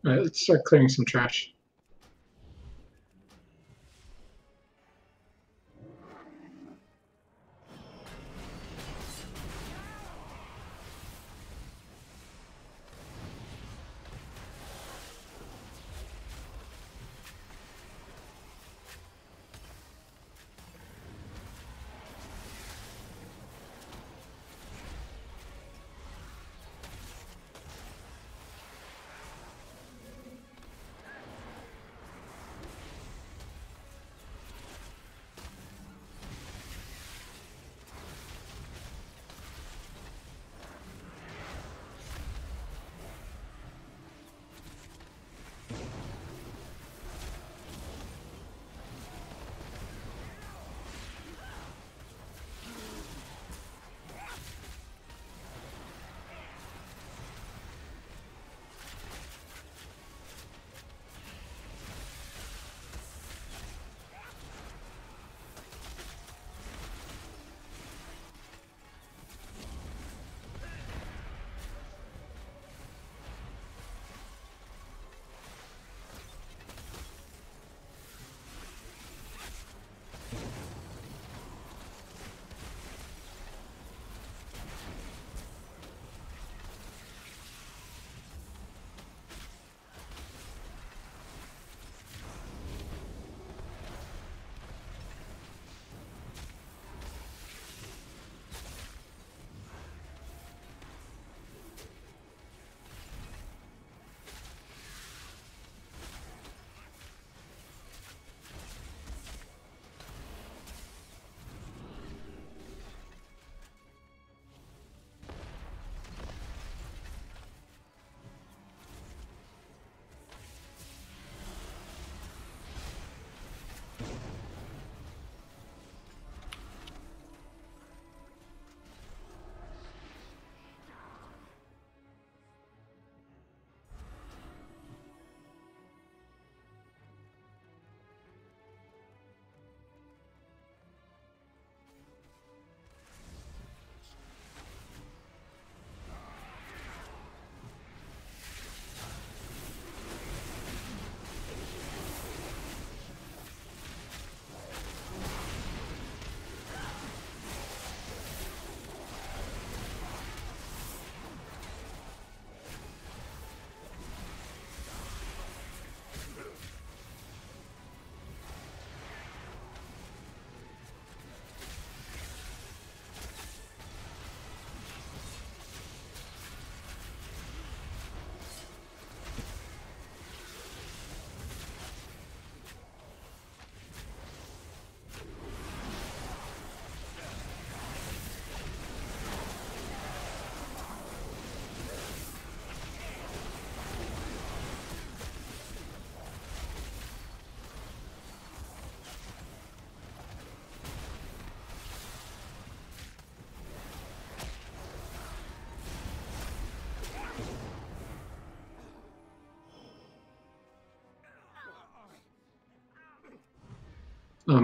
Alright, let's start clearing some trash.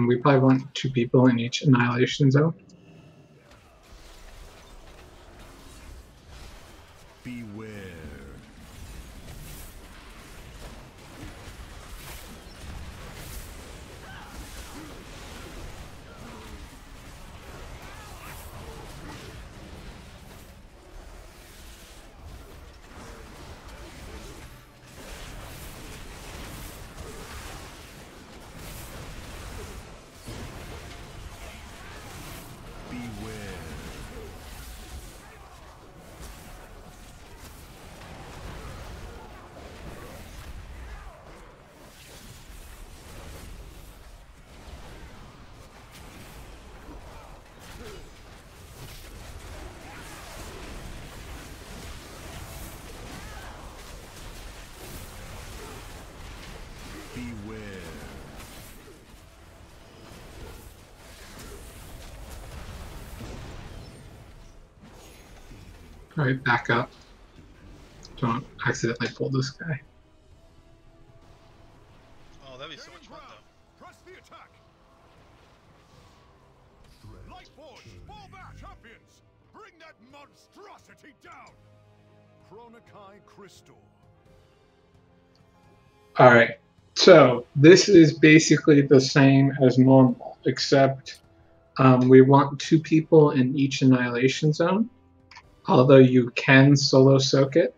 We probably want 2 people in each annihilation zone. Beware. Alright, back up. Don't accidentally pull this guy. Oh, that'd be so much fun though. Press the attack. Lightforce, fall back, champions! Bring that monstrosity down! Chronokai Crystal. All right. So this is basically the same as normal, except we want 2 people in each annihilation zone. Although you can solo soak it.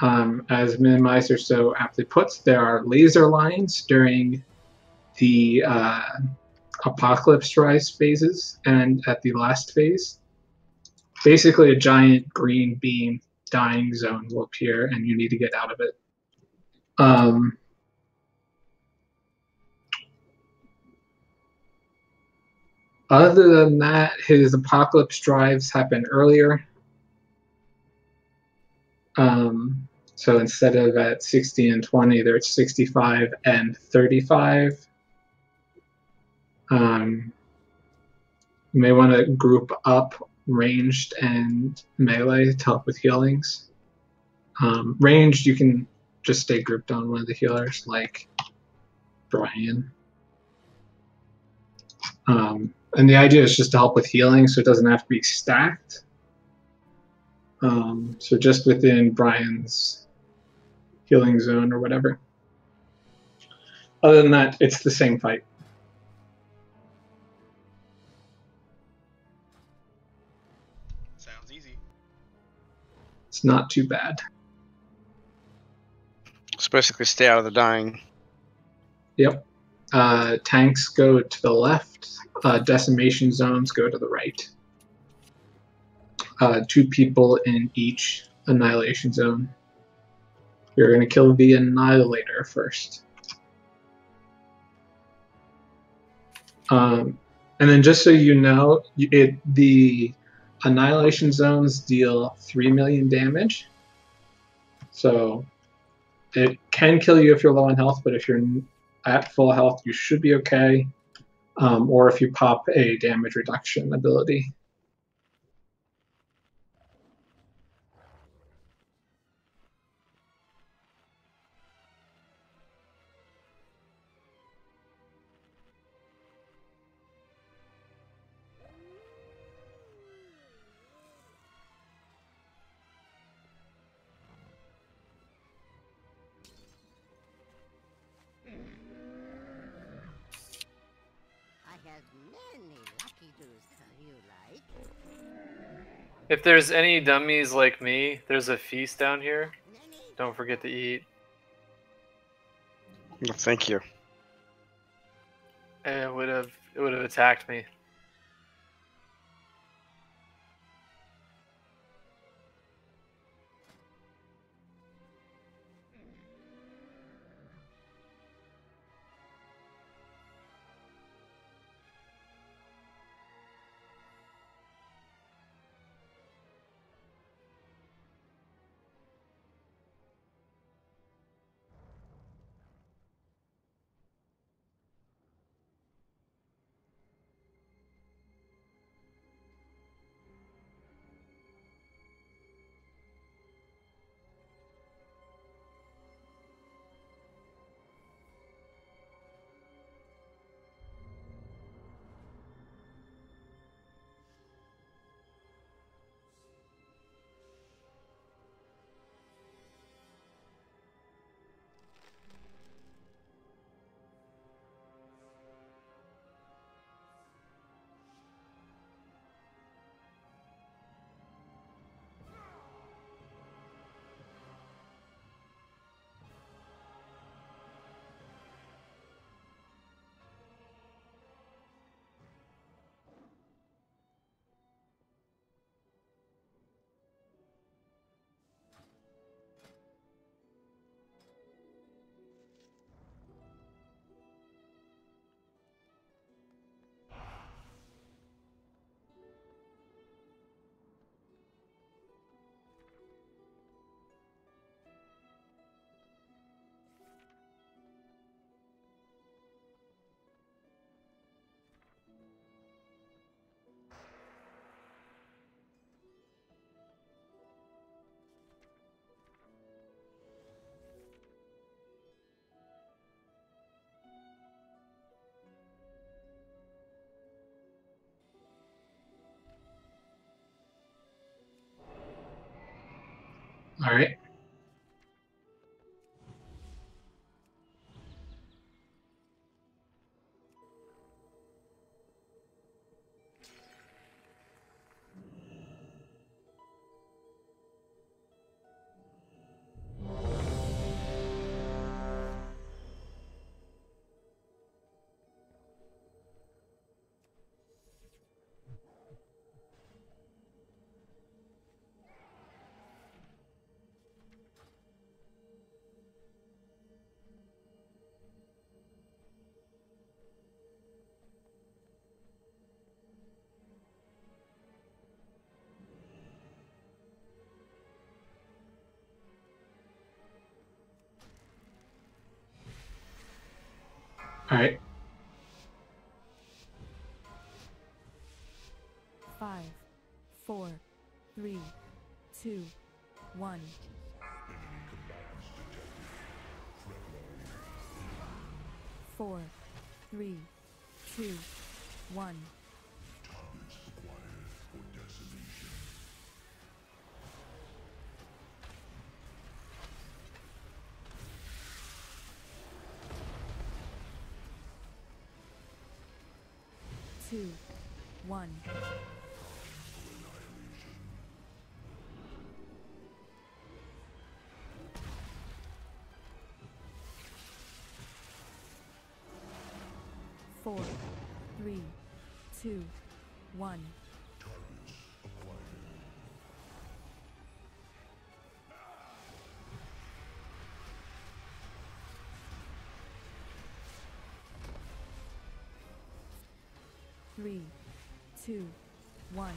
As Minimizer so aptly puts, there are laser lines during the Apocalypse Rise phases and at the last phase. Basically, a giant green beam dying zone will appear, and you need to get out of it. Other than that, his Apocalypse drives happen earlier. So instead of at 60 and 20, they're at 65 and 35. You may want to group up ranged and melee to help with healings. Ranged, you can just stay grouped on one of the healers, like Brian. And the idea is just to help with healing, so it doesn't have to be stacked. So just within Brian's healing zone or whatever. Other than that, it's the same fight. Sounds easy. It's not too bad. It's basically stay out of the dying. Yep. Tanks go to the left. Decimation zones go to the right. 2 people in each annihilation zone. You're going to kill the Annihilator first. And then just so you know, the Annihilation zones deal 3 million damage. So it can kill you if you're low on health, but if you're at full health, you should be okay. Or if you pop a damage reduction ability. If there's any dummies like me, there's a feast down here. Don't forget to eat. Thank you. And it would have attacked me. All right. Alright. 5, 4, 3, 2, 1. 4, 3, 2, 1. Two, 1. Four, 3, 2, 1. Three, 2, 1.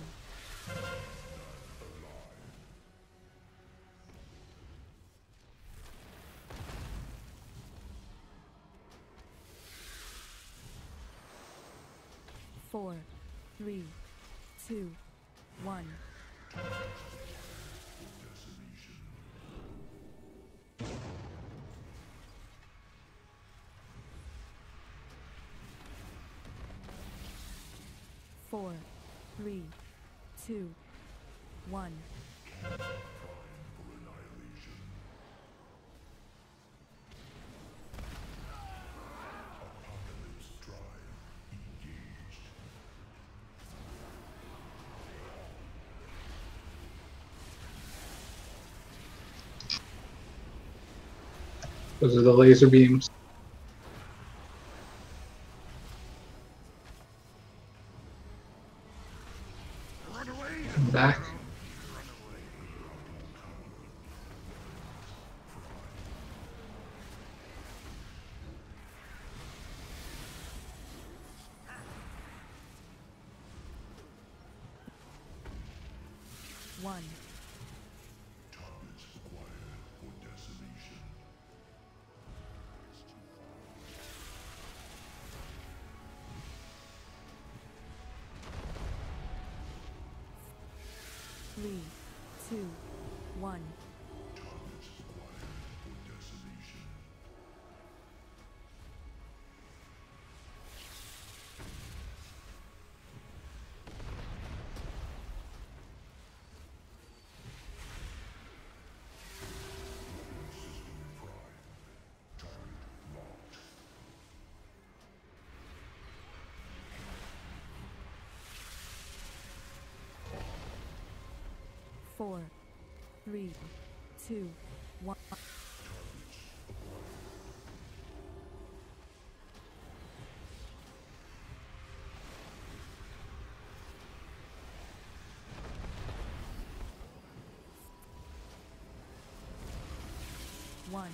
Four, 3, 2, 1. Four, 3, 2, 1. Those are the laser beams. Come back. One. Three, 2, 1. Four, 3, 2, 1. One.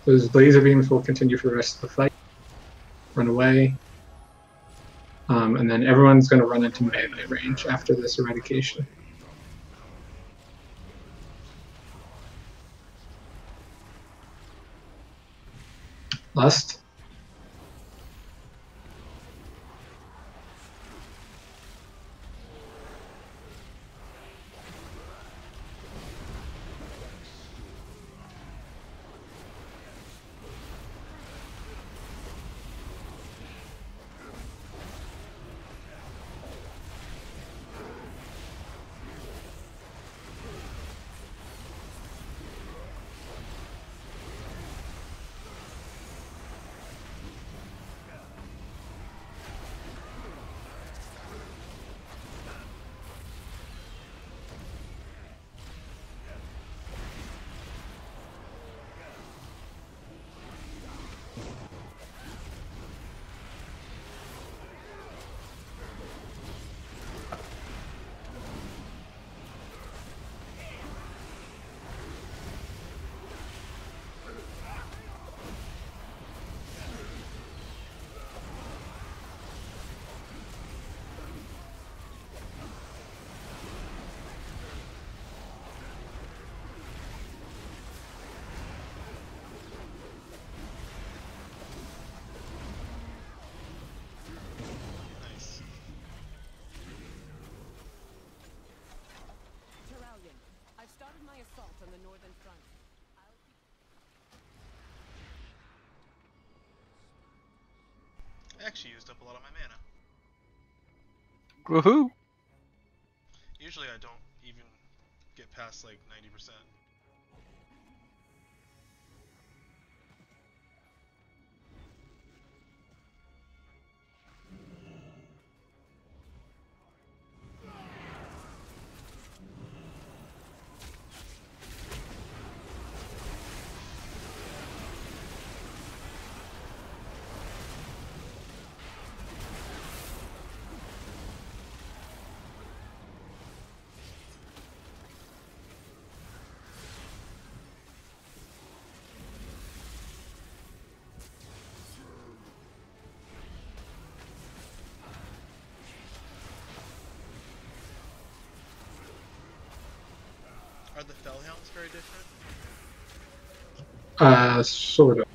Those laser beams will continue for the rest of the fight. Run away. And then everyone's going to run into melee range after this eradication. Lust. actually used up a lot of my mana. Woohoo! Usually I don't even get past like 90%. Are the Fellhounds very different? Sort of.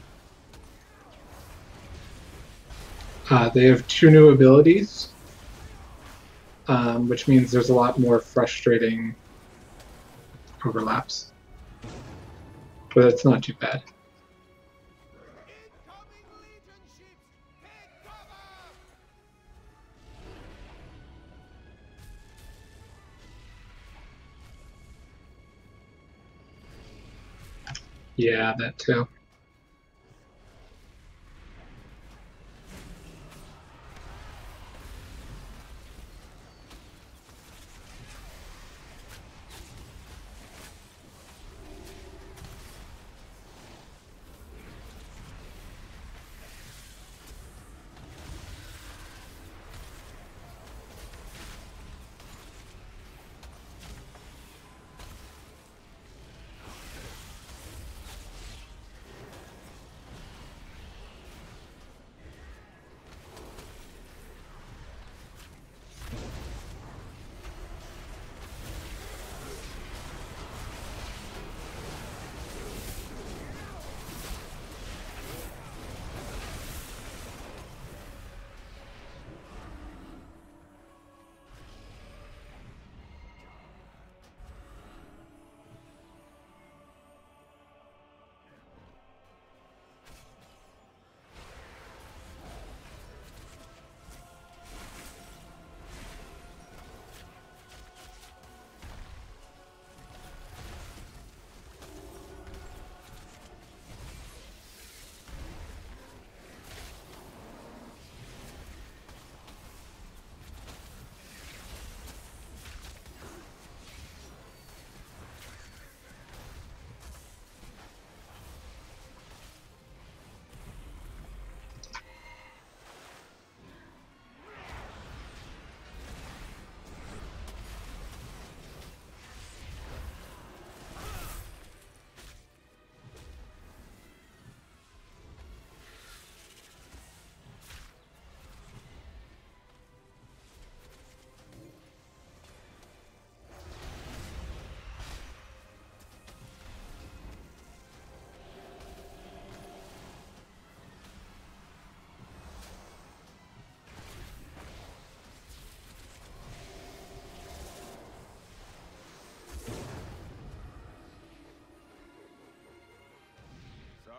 They have 2 new abilities, which means there's a lot more frustrating overlaps. But it's not too bad. Yeah, that too.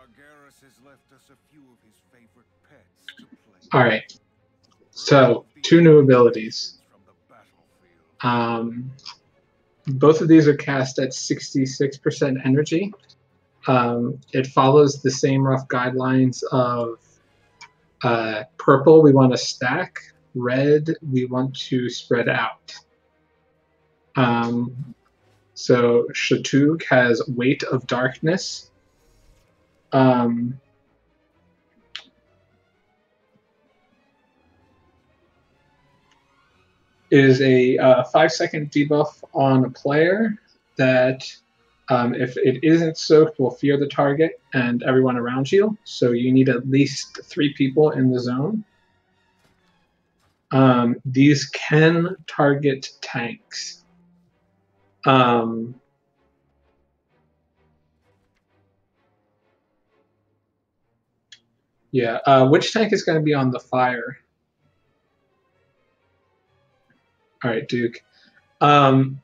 Sargeras has left us a few of his favorite pets to play. Alright. So, 2 new abilities. Both of these are cast at 66% energy. It follows the same rough guidelines of purple, we want to stack. Red, we want to spread out. So Shatug has Weight of Darkness. Is a 5-second debuff on a player that if it isn't soaked will fear the target and everyone around you. So you need at least 3 people in the zone. These can target tanks. Which tank is going to be on the fire? All right, Duke.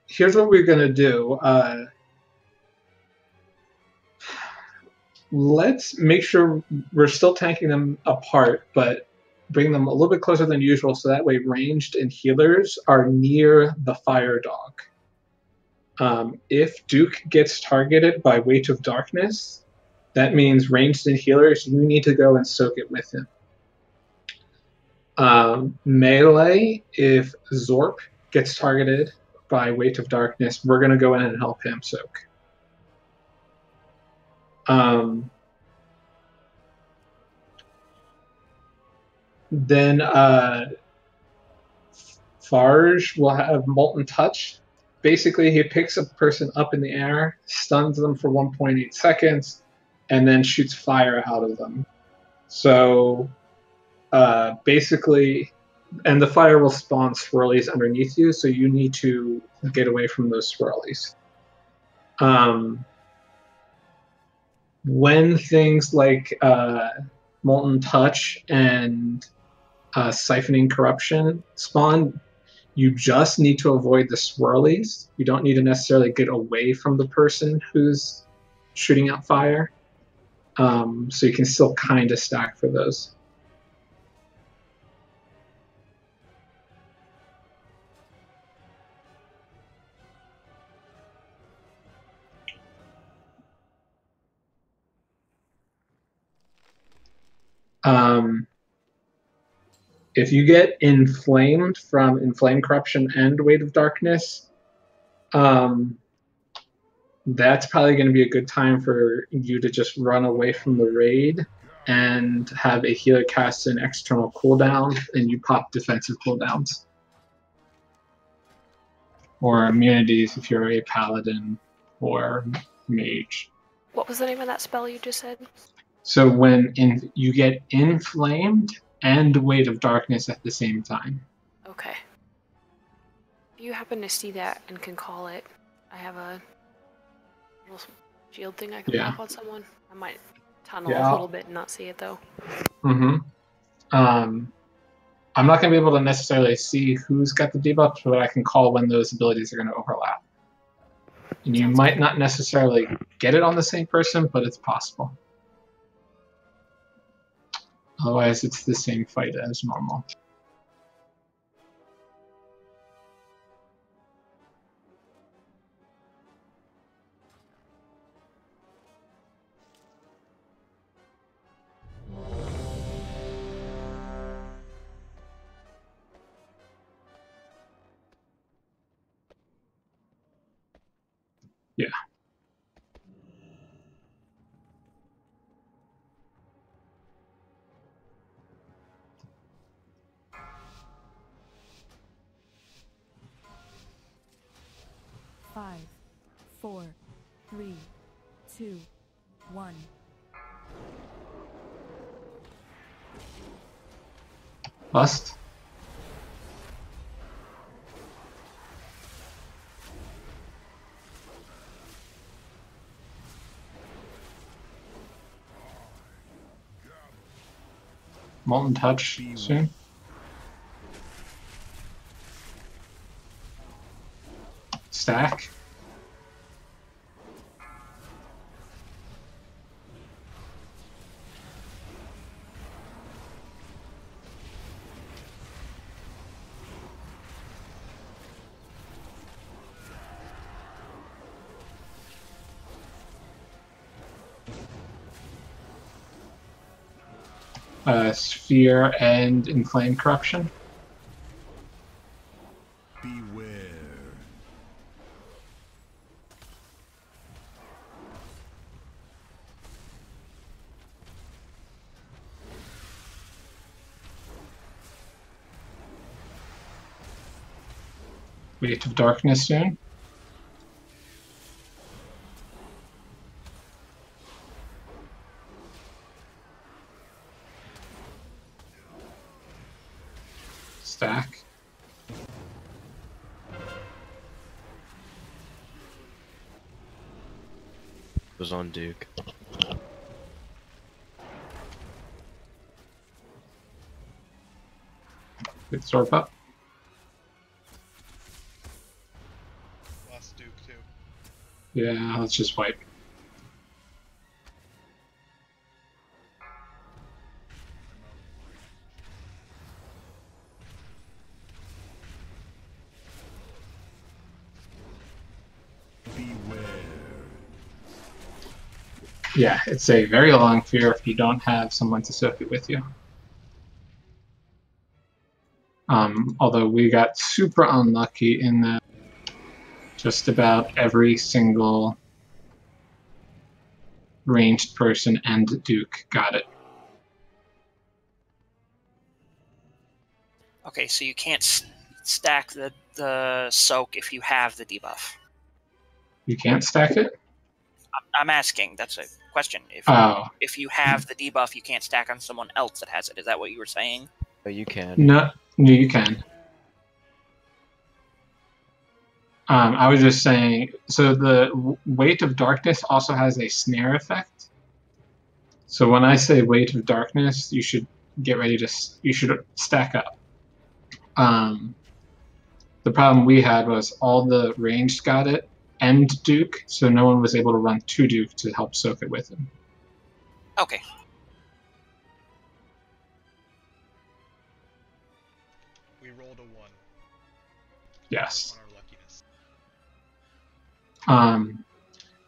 Here's what we're going to do. Let's make sure we're still tanking them apart, but bring them a little bit closer than usual, so that way ranged and healers are near the fire dog. If Duke gets targeted by Weight of Darkness, that means ranged and healers, you need to go and soak it with him. Melee, if Zorp gets targeted by Weight of Darkness, we're going to go in and help him soak. Then Farge will have Molten Touch. Basically, he picks a person up in the air, stuns them for 1.8 seconds, and then shoots fire out of them. So basically, and the fire will spawn swirlies underneath you, so you need to get away from those swirlies. When things like Molten Touch and Siphoning Corruption spawn, you just need to avoid the swirlies. You don't need to necessarily get away from the person who's shooting out fire. So you can still kind of stack for those. If you get inflamed from Inflame Corruption and Weight of Darkness, that's probably going to be a good time for you to just run away from the raid and have a healer cast an external cooldown, and you pop defensive cooldowns. Or immunities if you're a paladin or mage. What was the name of that spell you just said? So when you get inflamed and Weight of Darkness at the same time. Okay. If you happen to see that and can call it, I have a little shield thing I can pop on someone. I might tunnel a little bit and not see it though. I'm not going to be able to necessarily see who's got the debuff, but I can call when those abilities are going to overlap. And you might not necessarily get it on the same person, but it's possible. Otherwise, it's the same fight as normal. Yeah. Five, 4, 3, 2, 1. Bust. Molten Touch soon. Stack. Sphere and Inflame Corruption. Beware. Weight of Darkness soon. Stack. Was on Duke. Good Zorp up. Lost Duke too. Yeah, let's just wipe. Yeah, it's a very long fear if you don't have someone to soak it with you. Although we got super unlucky in that just about every single ranged person and Duke got it. Okay, so you can't stack the soak if you have the debuff. You can't stack it? I'm asking. That's a question. If you have the debuff, you can't stack on someone else that has it. Is that what you were saying? But you can. No, you can. I was just saying, so the Weight of Darkness also has a snare effect. So when I say Weight of Darkness, you should get ready to, you should stack up. The problem we had was all the ranged got it, and Duke, so no one was able to run to Duke to help soak it with him. Okay. We rolled a 1. Yes. On our luckiness.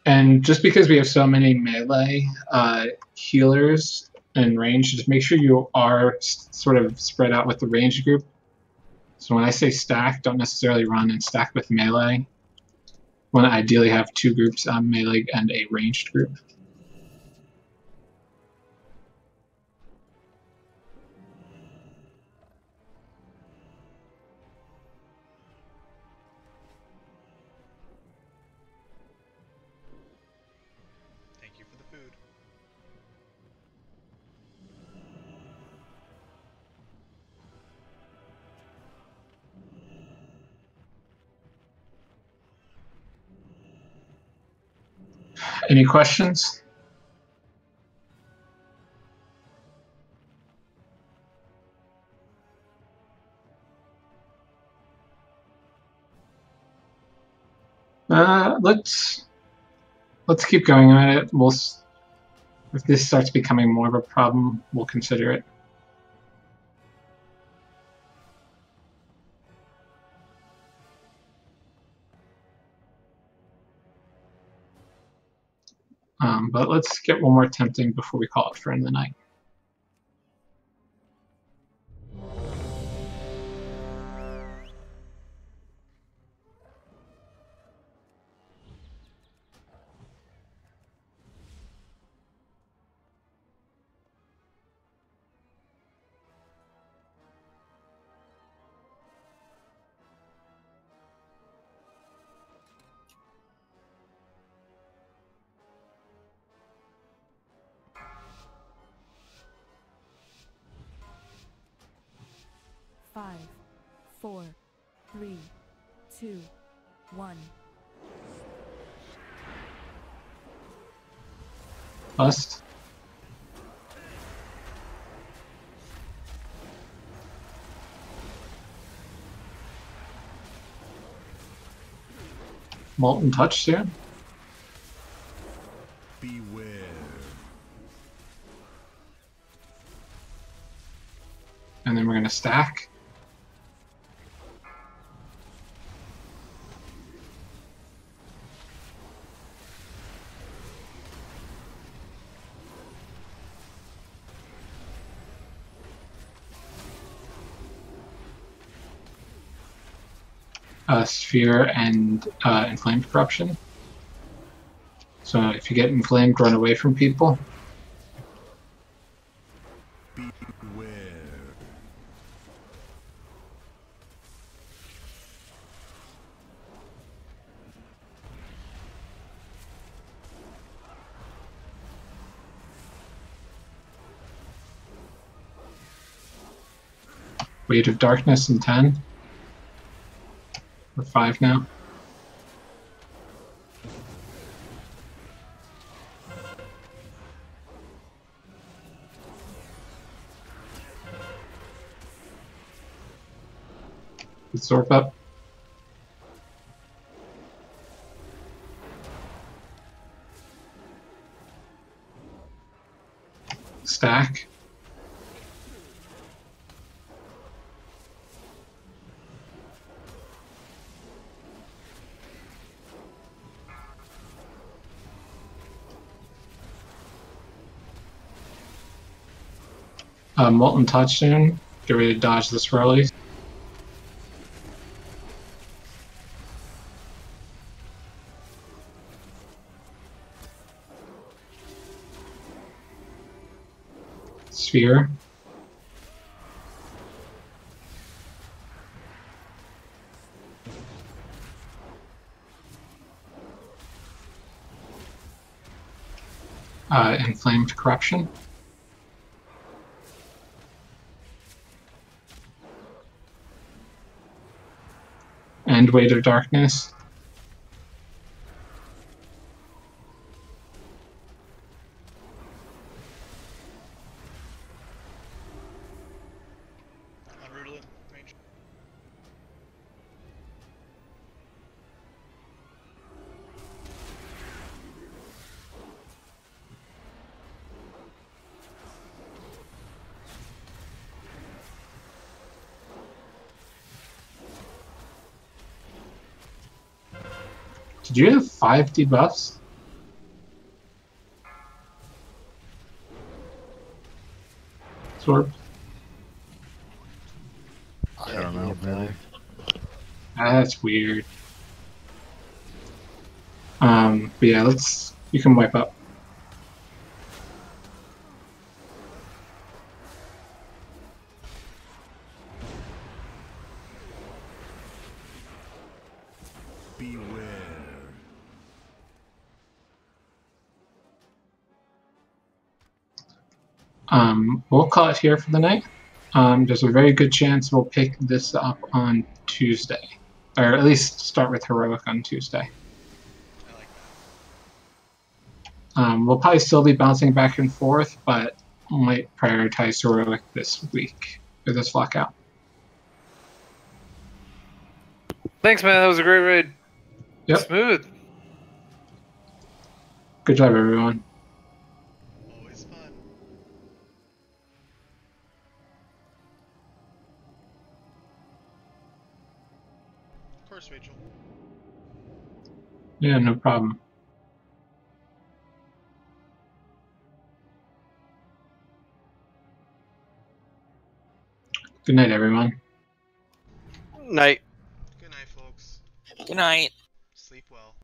And just because we have so many melee healers and range, just make sure you are sort of spread out with the range group. So when I say stack, don't necessarily run and stack with melee. Want to ideally have 2 groups, melee and a ranged group. Thank you for the food. Any questions? Let's keep going at it. If this starts becoming more of a problem, we'll consider it. But let's get one more tempting before we call it for the night. Five, 4, 3, 2, 1. Bust. Molten Touch soon. Beware. And then we're going to stack. Sphere and Inflamed Corruption. So if you get inflamed, run away from people. Beware. Weight of Darkness in 10. We're 5 now. Absorb up. Stack. Molten Touchstone. Get ready to dodge the swirlies. Sphere. Inflamed Corruption. And Weight of Darkness. Did you have 5 debuffs? Sorb? I don't know, maybe. That's weird. But yeah, you can wipe up. We'll call it here for the night. There's a very good chance we'll pick this up on Tuesday. Or at least start with Heroic on Tuesday. We'll probably still be bouncing back and forth, but might prioritize Heroic this week, or this lockout. Thanks, man. That was a great raid. Yep. Smooth. Good job, everyone. Always fun. Of course, Rachel. Yeah, no problem. Good night, everyone. Night. Good night, folks. Good night. Sleep well.